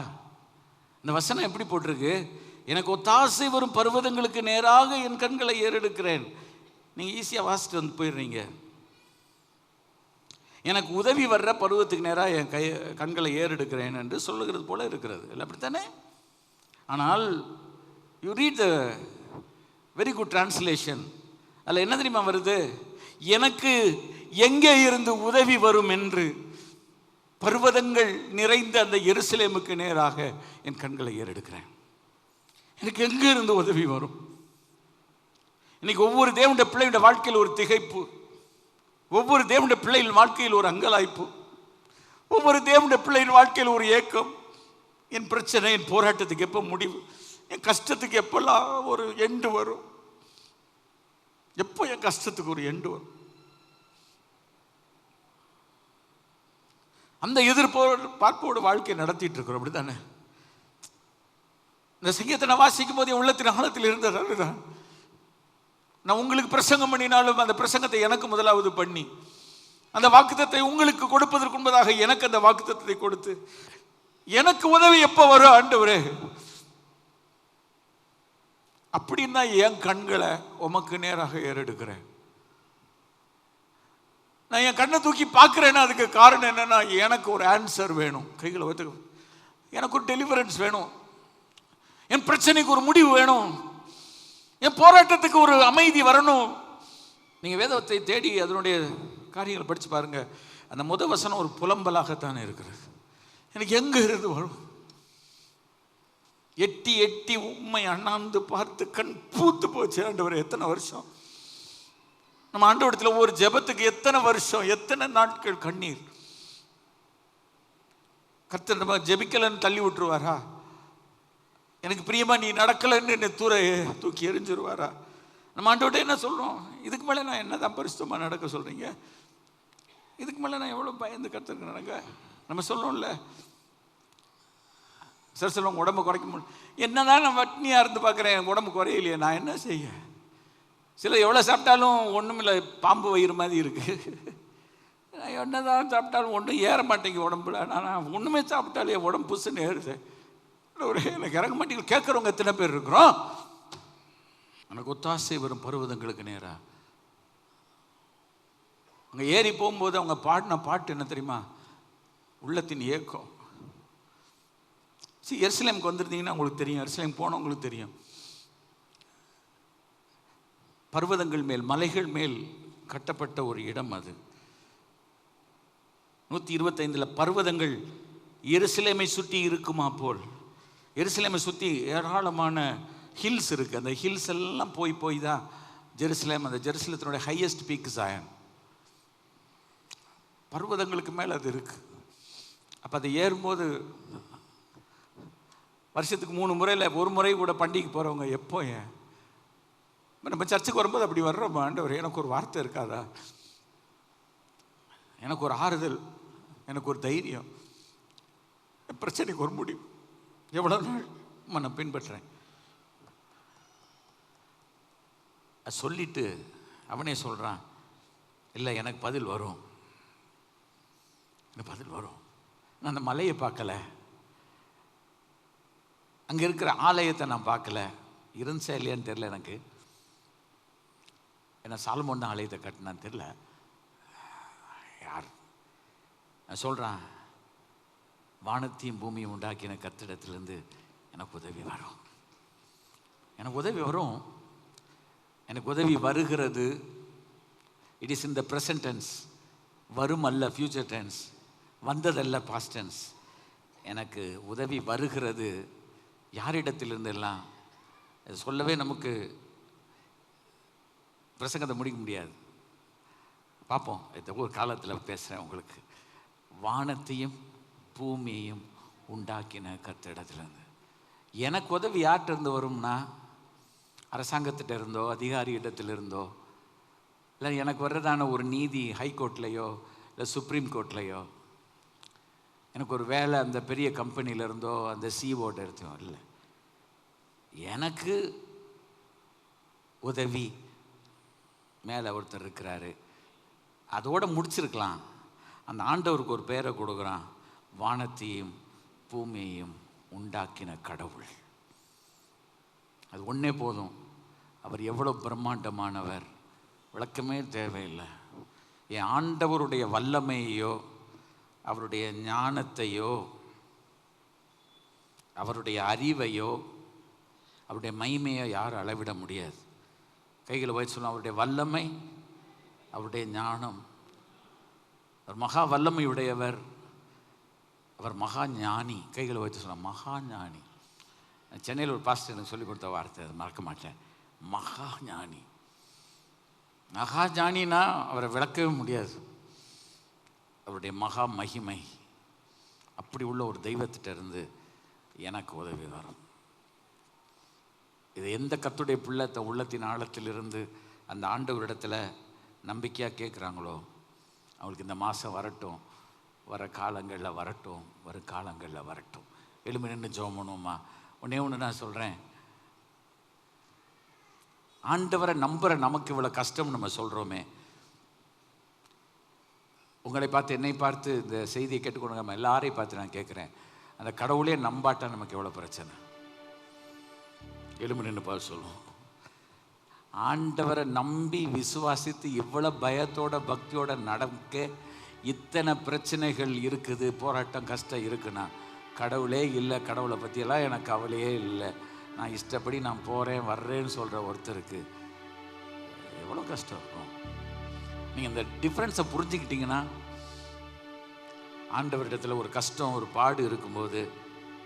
இந்த வசனம் எப்படி போட்டிருக்கு? எனக்கு ஒத்தாசை வரும் பர்வதங்களுக்கு நேராக என் கண்களை ஏறெடுக்கிறேன். நீங்கள் ஈஸியாக வாசிட்டு வந்து போயிடுறீங்க. எனக்கு உதவி வர்ற பருவத்துக்கு நேராக என் கண்களை ஏறெடுக்கிறேன் என்று சொல்லுகிறது போல இருக்கிறது, இல்லை அப்படித்தானே? ஆனால் you read the very good translation. அதில் என்ன தெரியுமா வருது? எனக்கு எங்கே இருந்து உதவி வரும் என்று பர்வதங்கள் நிறைந்த அந்த எருசலேமுக்கு நேராக என் கண்களை ஏறெடுக்கிறேன். எனக்கு எங்கே இருந்து உதவி வரும்? இன்னைக்கு ஒவ்வொரு தேவனுடைய பிள்ளையுடைய வாழ்க்கையில் ஒரு திகைப்பு, ஒவ்வொரு தேவனுடைய பிள்ளையின் வாழ்க்கையில் ஒரு அங்கலாய்ப்பு, ஒவ்வொரு தேவனுடைய பிள்ளையின் வாழ்க்கையில் ஒரு ஏக்கம். என் பிரச்சனை, என் போராட்டத்துக்கு எப்போ முடிவு? என் கஷ்டத்துக்கு எப்பெல்லாம் ஒரு எண்டு வரும்? எப்போ என் கஷ்டத்துக்கு ஒரு எண்டு வரும்? அந்த எதிர்பார்ப்போடு வாழ்க்கை நடத்திட்டு இருக்கிறோம், அப்படித்தானே? இந்த சங்கீதத்தை நான் வாசிக்கும் போது என் உள்ளத்தின் ஆழத்தில் இருந்தது அதுதான். நான் உங்களுக்கு பிரசங்கம் பண்ணினாலும் அந்த பிரசங்கத்தை எனக்கு முதலாவது பண்ணி அந்த வாக்குத்தத்தை உங்களுக்கு கொடுப்பதற்கு முன்பதாக எனக்கு அந்த வாக்குத்தத்தை கொடுத்து, எனக்கு உதவி எப்போ வரும் ஆண்டவரே அப்படின்னா என் கண்களை உமக்கு நேராக ஏறெடுக்கிறேன். நான் என் கண்ணை தூக்கி பார்க்குறேன்னா அதுக்கு காரணம் என்னன்னா, எனக்கு ஒரு ஆன்சர் வேணும். கைகளை வைத்து எனக்கு ஒரு டெலிவரன்ஸ் வேணும், என் பிரச்சனைக்கு ஒரு முடிவு வேணும், என் போராட்டத்துக்கு ஒரு அமைதி வரணும். நீங்கள் வேதத்தை தேடி அதனுடைய காரியங்களை படித்து பாருங்க. அந்த முதல் வசனம் ஒரு புலம்பலாகத்தானே இருக்கிறது. எனக்கு எங்கே இருந்து வரும்? எட்டி எட்டி உண்மை அண்ணாந்து பார்த்து கண் பூத்து போச்சு. ஆண்டவர் எத்தனை வருஷம் நம்ம ஆண்டவரத்தில் ஒவ்வொரு ஜெபத்துக்கு எத்தனை வருஷம், எத்தனை நாட்கள் கண்ணீர். கர்த்தர் நம்ம ஜெபிக்கலன்னு தள்ளி விட்டுருவாரா? எனக்கு பிரியமா நீ நடக்கலன்னு என்னை தூக்கி எறிஞ்சிருவாரா? நம்ம ஆண்டவர்கிட்ட என்ன சொல்கிறோம்? இதுக்கு மேலே நான் என்ன தான் பரிசுத்தமாக நடக்க சொல்கிறீங்க? இதுக்கு மேலே நான் எவ்வளோ பயந்து கற்றுக்கு நடங்க நம்ம சொல்கிறோம்ல. சார் சொல்லுவாங்க உடம்பு குறைக்க முடியும். என்னதான் நான் வட்னியாக இருந்து பார்க்குறேன், உடம்பு குறையிலையே, நான் என்ன செய்ய? சில எவ்வளோ சாப்பிட்டாலும் ஒன்றும் இல்லை, பாம்பு வயிறு மாதிரி இருக்குது. நான் என்னதான் சாப்பிட்டாலும் ஒன்றும் ஏற மாட்டேங்க உடம்புல. நான் ஒன்றுமே சாப்பிட்டாலே உடம்பு புதுசுன்னு ஏறுது. ஒரு எனக்கு இறங்க மாட்டேங்க. கேட்குறவங்க எத்தனை பேர் இருக்கிறோம்? எனக்கு ஒத்தாசை வரும் பருவதங்களுக்கு நேராக. அங்கே ஏறி போகும்போது அவங்க பாடின பாட்டு என்ன தெரியுமா? உள்ளத்தின் ஏக்கம். எருசலேமுக்கு வந்துருந்தீங்கன்னா உங்களுக்கு தெரியும், எருசலேம் போனவங்களுக்கு தெரியும். பர்வதங்கள் மேல், மலைகள் மேல் கட்டப்பட்ட ஒரு இடம் அது. 125 பர்வதங்கள் எருசலேமை சுற்றி இருக்குமா போல். எருசலேமை சுற்றி ஏராளமான ஹில்ஸ் இருக்குது. அந்த ஹில்ஸ் எல்லாம் போய் தான் ஜெருசலேம். அந்த ஜெருசலேத்தினுடைய ஹையஸ்ட் பீக் சாயன். பர்வதங்களுக்கு மேலே அது இருக்குது. அப்போ அதை ஏறும்போது வருஷத்துக்கு 3 முறையில் ஒரு முறை கூட பண்டிகைக்கு போகிறவங்க எப்போ ஏன் நம்ம சர்ச்சுக்கு வரும்போது அப்படி வர்றோம். ஆண்டவர் எனக்கு ஒரு வார்த்தை இருக்காதா? எனக்கு ஒரு ஆறுதல், எனக்கு ஒரு தைரியம், பிரச்சனைக்கு ஒரு முடிவு. எவ்வளோ நாள் நான் பின்பற்றுறேன். சொல்லிட்டு அவனே சொல்கிறான், இல்லை எனக்கு பதில் வரும், எனக்கு பதில் வரும். நான் அந்த மலையை பார்க்கல, அங்கே இருக்கிற ஆலயத்தை நான் பார்க்கல. இருந்துச்சா இல்லையான்னு தெரில எனக்கு. ஏன்னா சாலமோன் தான் ஆலயத்தை கட்டினான்னு தெரில. யார் நான் சொல்கிறேன், வானத்தையும் பூமியும் உண்டாக்கின கர்த்தரிடத்திலிருந்து எனக்கு உதவி வரும். எனக்கு உதவி வரும். எனக்கு உதவி வருகிறது. It is in the present tense. வரும் அல்ல ஃபியூச்சர் டென்ஸ். வந்ததல்ல பாஸ்ட் டென்ஸ். எனக்கு உதவி வருகிறது. யாரிடத்திலிருந்து எல்லாம் சொல்லவே நமக்கு பிரசங்கத்தை முடிக்க முடியாது. பார்ப்போம், இந்த ஒரு காலத்தில் பேசுகிறேன் உங்களுக்கு. வானத்தையும் பூமியையும் உண்டாக்கின கர்த்தரிடத்திலிருந்து எனக்கு உதவி யார்கிட்ட இருந்து வரும்னா, அரசாங்கத்திட்ட இருந்தோ அதிகாரியிடத்திலிருந்தோ, இல்லை எனக்கு வர்றதான ஒரு நீதி ஹைகோர்ட்லேயோ இல்லை சுப்ரீம் கோர்ட்லேயோ, எனக்கு ஒரு வேலை அந்த பெரிய கம்பெனியிலேருந்தோ அந்த சிஓட இருந்தோ இல்லை. எனக்கு உதவி மேலே ஒருத்தர் இருக்கிறாரு. அதோடு முடிச்சிருக்கலாம். அந்த ஆண்டவருக்கு ஒரு பேரை கொடுக்குறான், வானத்தையும் பூமியையும் உண்டாக்கின கடவுள். அது ஒன்றே போதும். அவர் எவ்வளோ பிரம்மாண்டமானவர், விளக்கமே தேவையில்லை. என் ஆண்டவருடைய வல்லமையோ அவருடைய ஞானத்தையோ அவருடைய அறிவையோ அவருடைய மகிமையோ யாரும் அளவிட முடியாது. கைகளை வைத்து சொல்லலாம், அவருடைய வல்லமை, அவருடைய ஞானம். அவர் மகா வல்லமையுடையவர், அவர் மகா ஞானி. கைகளை வைத்து சொல்லலாம், மகா ஞானி. சென்னையில் ஒரு பாஸ்டர் எனக்கு சொல்லிக் கொடுத்த வார்த்தை, அதை மறக்க மாட்டேன். மகா ஞானி. மகா ஞானினா அவரை விளக்கவே முடியாது. அவருடைய மகா மகிமை. அப்படி உள்ள ஒரு தெய்வத்திட்ட இருந்து எனக்கு உதவி வரும். இது எந்த கர்த்தருடைய பிள்ளை தன் உள்ளத்தின் ஆழத்திலிருந்து அந்த ஆண்டவரிடத்தில் நம்பிக்கையாக கேட்குறாங்களோ அவங்களுக்கு இந்த மாதம் வரட்டும், வர காலங்களில் வரட்டும், வரும் காலங்களில் வரட்டும். எழுமி நின்று ஜெபம் பண்ணுவோமா? ஒன்றே ஒன்று நான் சொல்கிறேன், ஆண்டவரை நம்புகிற நமக்கு இவ்வளோ கஷ்டம் நம்ம சொல்கிறோமே. உங்களை பார்த்து, என்னை பார்த்து, இந்த செய்தியை கேட்டுக்கொண்டு நம்ம எல்லாரையும் பார்த்து நான் கேட்குறேன், அந்த கடவுளே நம்பாட்டா நமக்கு எவ்வளோ பிரச்சனை. எலும்பு நின்று பார்த்து சொல்லுவோம். ஆண்டவரை நம்பி விசுவாசித்து இவ்வளோ பயத்தோட பக்தியோட நடக்க இத்தனை பிரச்சனைகள் இருக்குது, போராட்டம், கஷ்டம் இருக்குன்னா கடவுளே இல்லை, கடவுளை பற்றியெல்லாம் எனக்கு கவலையே இல்லை, நான் இஷ்டப்படி நான் போகிறேன் வர்றேன்னு சொல்கிற ஒருத்தருக்கு எவ்வளோ கஷ்டம் இருக்கும். நீங்கள் இந்த டிஃப்ரென்ஸை புரிஞ்சுக்கிட்டீங்கன்னா, ஆண்டவரிடத்தில் ஒரு கஷ்டம் ஒரு பாடு இருக்கும்போது,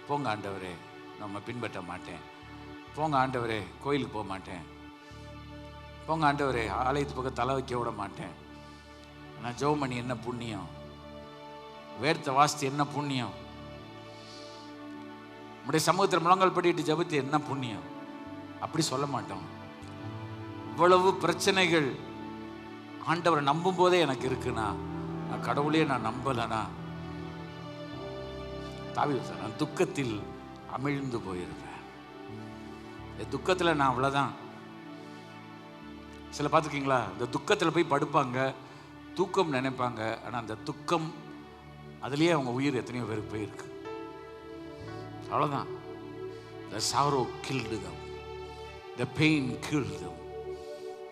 போங்க ஆண்டவரே நம்ம பின்பற்ற மாட்டேன், போங்க ஆண்டவரே கோயிலுக்கு போக மாட்டேன், போங்க ஆண்டவரே ஆலயத்து பக்கம் தலை வைக்க விட மாட்டேன், நான் ஜெபம் பண்ணி என்ன புண்ணியம், வேர்த்த வாசித்து என்ன புண்ணியம், நம்முடைய சமூகத்தில் முழங்கால் படிட்டு ஜெபித்து என்ன புண்ணியம், அப்படி சொல்ல மாட்டோம். இவ்வளவு பிரச்சனைகள் ஆண்டவரை நம்பும் போதே எனக்கு இருக்குன்னா, நான் கடவுளையே நான் நம்பலனா, தாவீது நான் துக்கத்தில் அமிழ்ந்து போயிருப்பேன். துக்கத்தில் நான் அவ்வளோதான். சில பார்த்துருக்கீங்களா, இந்த துக்கத்தில் போய் படுப்பாங்க, தூக்கம் நினைப்பாங்க, ஆனால் அந்த துக்கம் அதுலேயே அவங்க உயிர் எத்தனையோ பேருக்கு போயிருக்கு. அவ்வளோதான். The sorrow killed them, the pain killed them,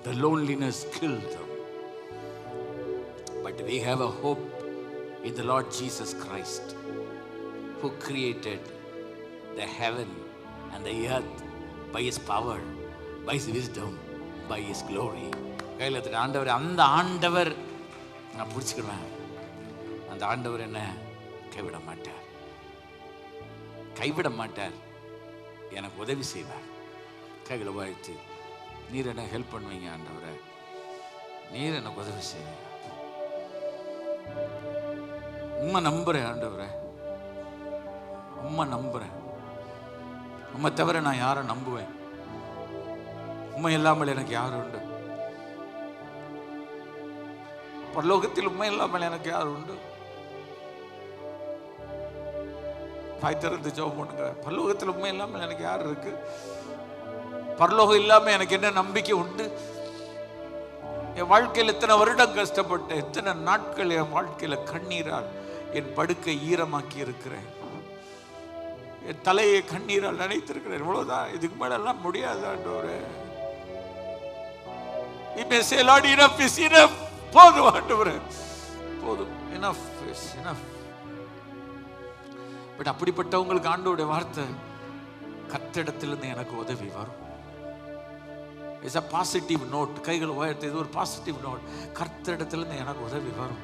the loneliness killed them. But we have a hope in the Lord Jesus Christ, who created the heaven and the earth by His power, by His wisdom, by His glory. கையில் ஆண்டவர், அந்த ஆண்டவர் நான் பிடிச்சிக்கிறேன். அந்த ஆண்டவர் என்ன கைவிட மாட்டார், கைவிட மாட்டார், எனக்கு உதவி செய்வார். கைகளை வாழ்த்து, நீர் என்ன ஹெல்ப் பண்ணுவீங்க ஆண்டவரை, நீர் எனக்கு உதவி செய்வீங்க. உண்மை நம்புறேன் ஆண்டவரை, உண்மை நம்புறேன். உண்மை தவிர நான் யாரை நம்புவேன்? உண்மை இல்லாமல் எனக்கு யார் உண்டு? பரலோகத்தில் உண்மை இல்லாமல் எனக்கு யார் உண்டு? பாய் திறந்து ஜெபம் பண்ணுங்க. பரலோகத்தில் உண்மை இல்லாமல் எனக்கு யார் இருக்கு? பரலோகம் இல்லாமல் எனக்கு என்ன நம்பிக்கை உண்டு? என் வாழ்க்கையில் எத்தனை வருடம் கஷ்டப்பட்டேன், எத்தனை நாட்கள் என் வாழ்க்கையில் கண்ணீரால் என் படுக்கை ஈரமாக்கி இருக்கிறேன், என் தலையை கண்ணீரால் நினைத்திருக்கிறேன். இவ்வளவுதான், இதுக்கு மேல எல்லாம் முடியாது ஆண்டவரே. போதும் ஆண்டவரே, போதும், enough is enough. பட் அப்படிப்பட்டவங்களுக்கு ஆண்டவருடைய வார்த்தை, கர்த்தரிடத்திலிருந்து எனக்கு உதவி வரும். It's a positive note. கைகள் உயர்த்து, இது ஒரு பாசிட்டிவ் நோட். கர்த்தரிடத்திலிருந்து எனக்கு உதவி வரும்,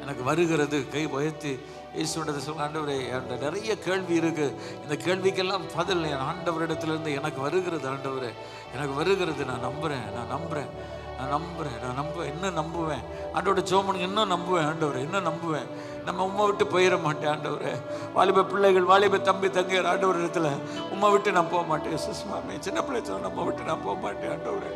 எனக்கு வருகிறது. கை உயர்த்தி இயேசுவிடத்தை சொல்லுங்க, ஆண்டவரே என்கிட்ட நிறைய கேள்வி இருக்கு, இந்த கேள்விக்கெல்லாம் பதில் என் ஆண்டவரிடத்திலிருந்து எனக்கு வருகிறது. ஆண்டவரே எனக்கு வருகிறது, நான் நம்புறேன், நான் நம்புறேன், நான் நம்புறேன், நான் நம்புவேன், இன்னும் நம்புவேன். ஆண்டோட ஜெபம் இன்னும் நம்புவேன் ஆண்டவரே, இன்னும் நம்புவேன். நம்ம உம்மை விட்டு போயிட மாட்டேன் ஆண்டவரே. வாலிப பிள்ளைகள், வாலிப தம்பி தங்கையர், ஆண்டவர் இடத்துல உம்மை விட்டு நான் போக மாட்டேன். சுஸ்மாமி சின்ன பிள்ளை சொல்ல, நம்ம விட்டு நான் போக மாட்டேன் ஆண்டவரே.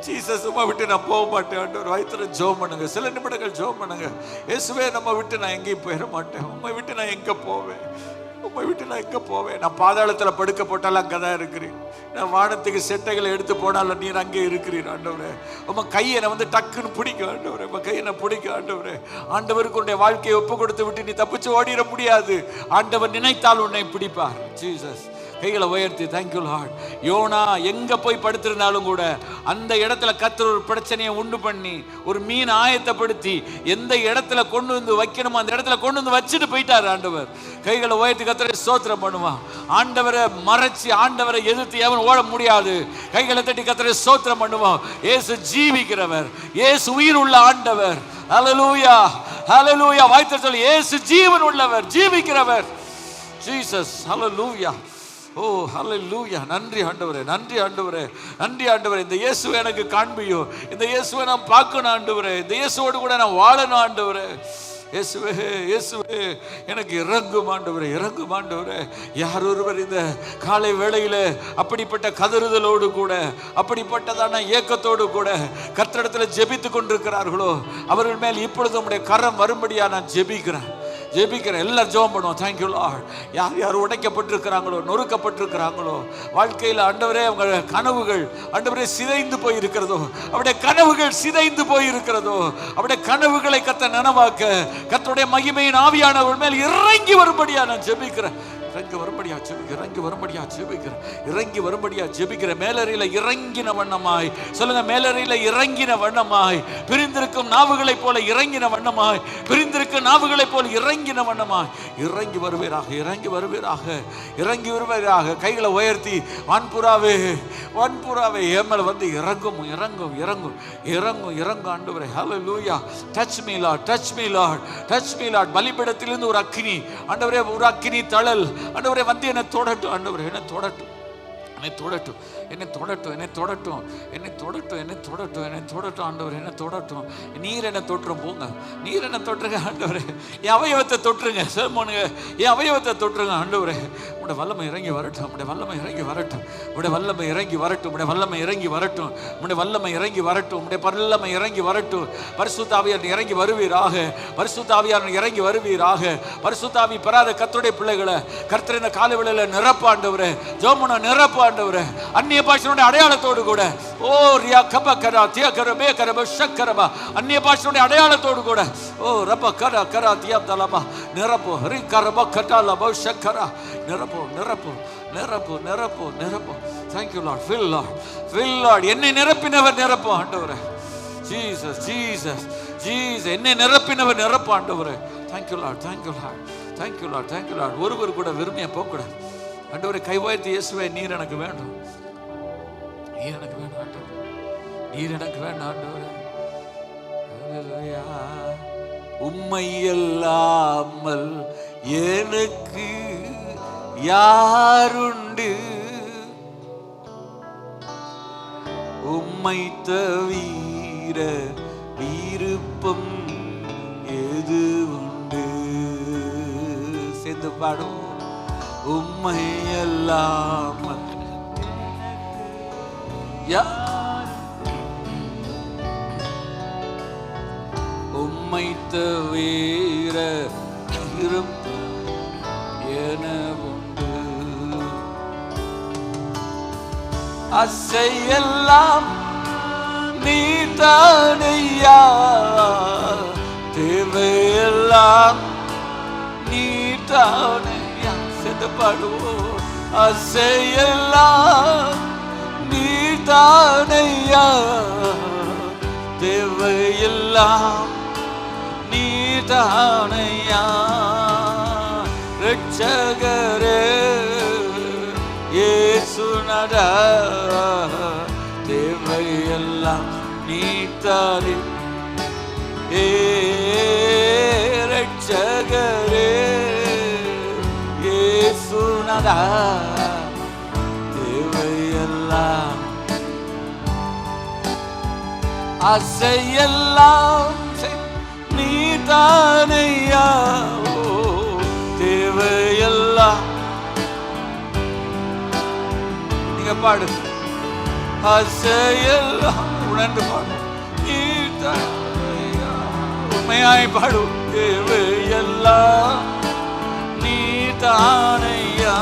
ஜீசஸ் உம்மை விட்டு நான் போக மாட்டேன் ஆண்டவர். வயிற்றுல ஜெபம் பண்ணுங்க, சில நிமிடங்கள் ஜெபம் பண்ணுங்க. இயேசுவே நம்ம விட்டு நான் எங்கேயும் போயிட மாட்டேன். உம்மை விட்டு நான் எங்கே போவேன்? உம்மை விட்டு நான் எங்கே போவேன்? நான் பாதாளத்தில் படுக்க போட்டாலும் அங்கே தான் இருக்கிறேன். நான் வானத்துக்கு செட்டைகளை எடுத்து போனாலும் நீர் அங்கே இருக்கிறீர் ஆண்டவரே. உங்க கையை நான் வந்து டக்குன்னு பிடிக்கும் ஆண்டவரே, உங்க கையை நான் பிடிக்கும் ஆண்டவரே. ஆண்டவருக்கு உன்னுடைய வாழ்க்கையை ஒப்பு கொடுத்து விட்டு நீ தப்பிச்சு ஓடிட முடியாது. ஆண்டவர் நினைத்தால் உன்னை பிடிப்பார். ஜீசஸ் கைகளை உயர்த்தி, தேங்க்யூ லார்ட். யோனா எங்க போய் படுத்திருந்தாலும் கூட அந்த இடத்துல கர்த்தர் ஒரு பிரச்சனையை உண்டு பண்ணி ஒரு மீன் ஆயத்தப்படுத்தி எந்த இடத்துல கொண்டு வந்து வைக்கணுமோ அந்த இடத்துல கொண்டு வந்து வச்சுட்டு போயிட்டார் ஆண்டவர். கைகளை உயர்த்தி கர்த்தரை ஸ்தோத்திரம் பண்ணுவான். ஆண்டவரை மறைச்சு ஆண்டவரை எதிர்த்து எவன் ஓட முடியாது. கைகளை தட்டி கர்த்தரை ஸ்தோத்திரம் பண்ணுவான். இயேசு ஜீவிக்கிறவர், இயேசு உயிர் உள்ள ஆண்டவர். ஹல்லேலூயா, ஹல்லேலூயா. வாய்த்த சொல்லி, இயேசு ஜீவன் உள்ளவர், ஜீவிக்கிறவர். ஜீசஸ், ஹல்லேலூயா. ஓ ஹல்லேலூயா. நன்றி ஆண்டவரே, நன்றி ஆண்டவரே, நன்றி ஆண்டவரே. இந்த இயேசுவை எனக்கு காண்பியோ, இந்த இயேசுவை நான் பார்க்கணும் ஆண்டவரே, இந்த இயேசுவோடு கூட நான் வாழணும் ஆண்டவரே. இயேசுவே, இயேசுவே எனக்கு இறங்கும் ஆண்டவரே, இறங்கும் ஆண்டவரே. யார் ஒருவர் இந்த காலை வேளையில் அப்படிப்பட்ட கதறுதலோடு கூட அப்படிப்பட்டதான ஏக்கத்தோடு கூட கர்த்தரிடத்தில் ஜெபித்து கொண்டிருக்கிறார்களோ அவர்கள் மேல் இப்பொழுது உம்முடைய கரம் வரும்படியா நான் ஜெபிக்கிறேன், ஜெபிக்கிறேன். எல்லாரும் ஜெபம் பண்ணுவோம். Thank you Lord. யார் யார் உடைக்கப்பட்டிருக்கிறாங்களோ, நொறுக்கப்பட்டிருக்கிறாங்களோ வாழ்க்கையில் ஆண்டவரே, அவங்க கனவுகள் ஆண்டவரே சிதைந்து போயிருக்கிறதோ, அவருடைய கனவுகள் சிதைந்து போயிருக்கிறதோ, அவருடைய கனவுகளை கத்த நனவாக்க கர்த்தருடைய மகிமையின் ஆவியானவர் மேல் இறங்கி வரும்படியா நான் ஜெபிக்கிறேன். இறங்கி வரும்படியா ஜெபிக்கிறேன், இறங்கி வரும்படியா ஜெபிக்கிறேன், இறங்கி வரும்படியா ஜெபிக்கிறேன். மேலறையில இறங்கின வண்ணமாய் சொல்லுங்க, மேலறையில இறங்கின வண்ணமாய், பிரிந்திருக்கும் நாவுகளைப் போல இறங்கின வண்ணமாய், பிரிந்திருக்கும் நாவுகளைப் போல இறங்கின வண்ணமாய் இறங்கி வருவீராக, இறங்கி வருவீராக, இறங்கி வருவீராக. கைகளை உயர்த்தி, வான்புறாவே, வான்புறாவே என் மேல வந்து இறங்கும், இறங்கும், இறங்கும், இறங்கும், இறங்கும் ஆண்டவரே. Hallelujah. Touch me lord, touch me lord, touch me lord. பலிபீடத்திலிருந்து ஒரு அக்கினி ஆண்டவரே, ஒரு அக்கினி தழல் ஆண்டவரே வந்து என்னை தொடட்டும் ஆண்டவரே, என்னை தொடட்டும், என்னை தொடட்டும். என்னை தொடட்டும், என்னை தொடட்டும், என்னை தொடட்டும், என்னை தொடட்டும், என்னை தொடட்டும் ஆண்டவர், என்னை தொடட்டும். நீர் என்னை தொட்டுரும் போங்க, நீர் என்னை தொட்டுருங்க ஆண்டவரே. என் அவயவத்தை தொட்டுருங்க சர்மோனுங்க, என் அவயவத்தை தொட்டுருங்க ஆண்டவரே. உடைய வல்லமை இறங்கி வரட்டும், உடைய வல்லமை இறங்கி வரட்டும், உடைய வல்லமை இறங்கி வரட்டும், உடைய வல்லமை இறங்கி வரட்டும், உடைய வல்லமை இறங்கி வரட்டும், உடைய வல்லமை இறங்கி வரட்டும். பரிசுத்த ஆவியார் இறங்கி வருவீராக, பரிசுத்த ஆவியார் இறங்கி வருவீராக. பரிசுத்த ஆவி பெறாத கர்த்தருடைய பிள்ளைகளை கர்த்தர் இந்த காலவேளையில நிரப்பாண்டவரே, ஜோமன நிரப்பாண்டவரே. அந்நிய பாஷையுடைய அடையாளத்தோடு கூட, ஓ ரியா கப கரா தியா கர பே கர பஷக்கரபா, அந்நிய பாஷையுடைய அடையாளத்தோடு கூட, ஓ ரப கரா கரா தியா தலபா, நிரப்பு ரி கரப கட்டால பஷக்கரா, நிரப்பு நிரப்பு நிரப்பு நிரப்பு நிரப்பு. Thank you Lord, fill Lord, fill Lord. என்னை நிரப்பினவர் நிரப்பு ஆண்டவரே. ஜீசஸ் ஜீசஸ் ஜீசஸ், என்னை நிரப்பினவர் நிரப்பு ஆண்டவரே. Thank you Lord, thank you Lord, thank you Lord, thank you Lord. ஒருவர் கூட வெறுமையா போகக்கூடாது ஆண்டவரே. கைவாய்த்து இயேசுவே, நீர் எனக்கு வேண்டும், நீர் எனக்கு வேண்டும் ஆண்டவரே, நீர் எனக்கு வேண்டும் ஆண்டவரே. ஹல்லேலூயா. உம்மை அல்லாமல் எனக்கு யாருண்டு, உம்மை தவிர விருப்பம் எது உண்டு. சேர்ந்து பாடும். உம்மை அல்லாமல் உம்மை தவிர விருப்பம் என உண்டு. அசையெல்லாம் நீதானையா, தேவையெல்லாம் நீதானையா. சேர்ந்து பாடுவோம். அசையெல்லாம் நீதானையா, தேவையெல்லாம் நீதானையா. ரட்சகரே இயேசுநாதா, தேவையெல்லாம் நீதானே. ரட்சகரே இயேசுநாதா, தேவையெல்லாம். ஆசையெல்லாம் நீதானையா, தேவையெல்லாம். நீங்க பாடு. ஆசையெல்லாம் உணர்ந்து பாடு. நீதானையா, உண்மையாய் பாடு. தேவையெல்லாம் நீதானையா.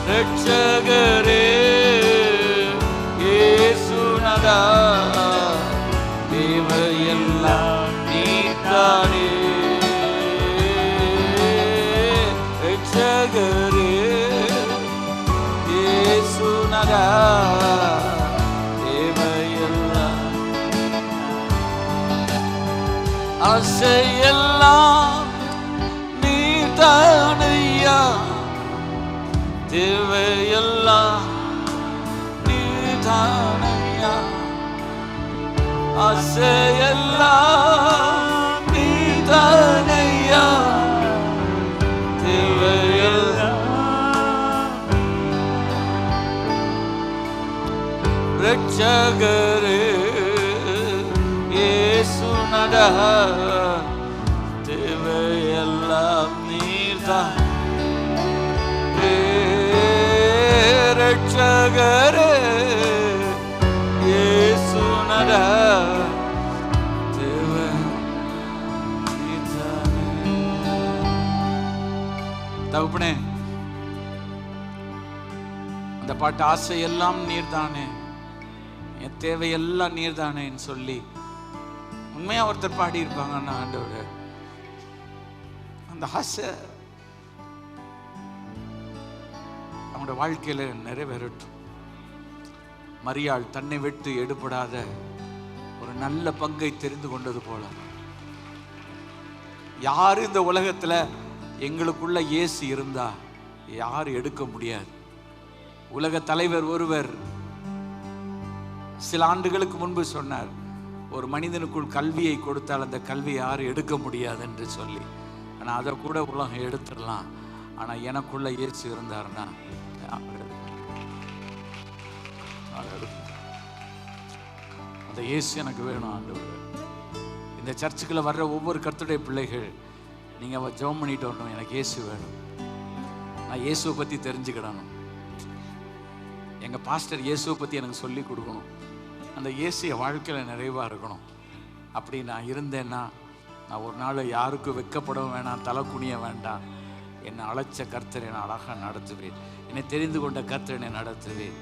ரட்சகரே இயேசுநாதா, தேவையெல்லாம் நீதானே. ரட்சகரே இயேசுநாதா, தேவையெல்லாம். ஆசையெல்லாம் நீதானையா, தேவையெல்லாம் நீதானையா. ஆசையெல்லாம் நீதானையா, தேவையெல்லாம். ரட்சகரே இயேசுநாதா, தேவையெல்லாம் நீர்தான். ரட்சகரே இயேசுநாதா, தேவை நீர்தானே. தகப்பனே, அந்த பாட்டு ஆசையெல்லாம் நீர்தானே, என் தேவையெல்லாம் நீர்தானேன்னு சொல்லி உண்மையா ஒருத்தர் பாடி இருப்பாங்க. ஆண்டவரே, அந்த ஆசை அவங்களோட வாழ்க்கையில நிறைவேறட்டும். மரியாள் தன்னை விட்டு எடுபடாத ஒரு நல்ல பங்கை தெரிந்து கொண்டது போல, யாரு இந்த உலகத்துல எங்களுக்குள்ள இயேசு இருந்தா யாரு எடுக்க முடியாது. உலக தலைவர் ஒருவர் சில ஆண்டுகளுக்கு முன்பு சொன்னார், ஒரு மனிதனுக்குள் கல்வியை கொடுத்தால் அந்த கல்வியை யாரும் எடுக்க முடியாது என்று சொல்லி. ஆனால் அதை கூட உலகம் எடுத்துடலாம், ஆனால் எனக்குள்ள இயேசு இருந்தாருன்னா அந்த இயேசு எனக்கு வேணும் ஆண்டவர். இந்த சர்ச்சுக்குள்ள வர்ற ஒவ்வொரு கர்த்தருடைய பிள்ளைகள் நீங்கள் ஜெபம் பண்ணிட்டு வரணும், எனக்கு இயேசு வேணும், நான் இயேசுவை பற்றி தெரிஞ்சுக்கிடணும், எங்கள் பாஸ்டர் இயேசுவை பற்றி எனக்கு சொல்லி கொடுக்கணும், அந்த இயேசு என் வாழ்க்கையில் நிறைவாக இருக்கணும். அப்படி நான் இருந்தேன்னா நான் ஒரு நாள் யாருக்கும் வெட்கப்படவும் வேணாம், தலை குனிய வேண்டாம். என்னை அழைச்ச கர்த்தர் என்னை அழகாக நடத்துவேன், என்னை தெரிந்து கொண்ட கர்த்தர் என்னை நடத்துவேன்,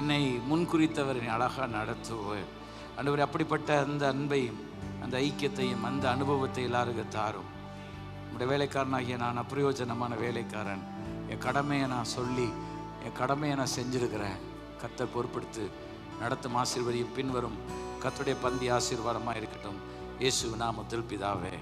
என்னை முன்குறித்தவர் என்னை அழகாக நடத்துவேன். ஆண்டவரே, அப்படிப்பட்ட அந்த அன்பையும் அந்த ஐக்கியத்தையும் அந்த அனுபவத்தை எல்லாருக்கும் தாரும். நம்முடைய வேலைக்காரனாகிய நான் அப்பிரயோஜனமான வேலைக்காரன், என் கடமையை நான் சொல்லி என் கடமையை நான் செஞ்சிருக்கிறேன். கர்த்தர் பொறுப்படுத்து நடத்தும் ஆசீர்வதியும் பின்வரும் கர்த்தருடைய பந்தி ஆசீர்வாதமாக இருக்கட்டும். இயேசு நாமத்தில் பிதாவே.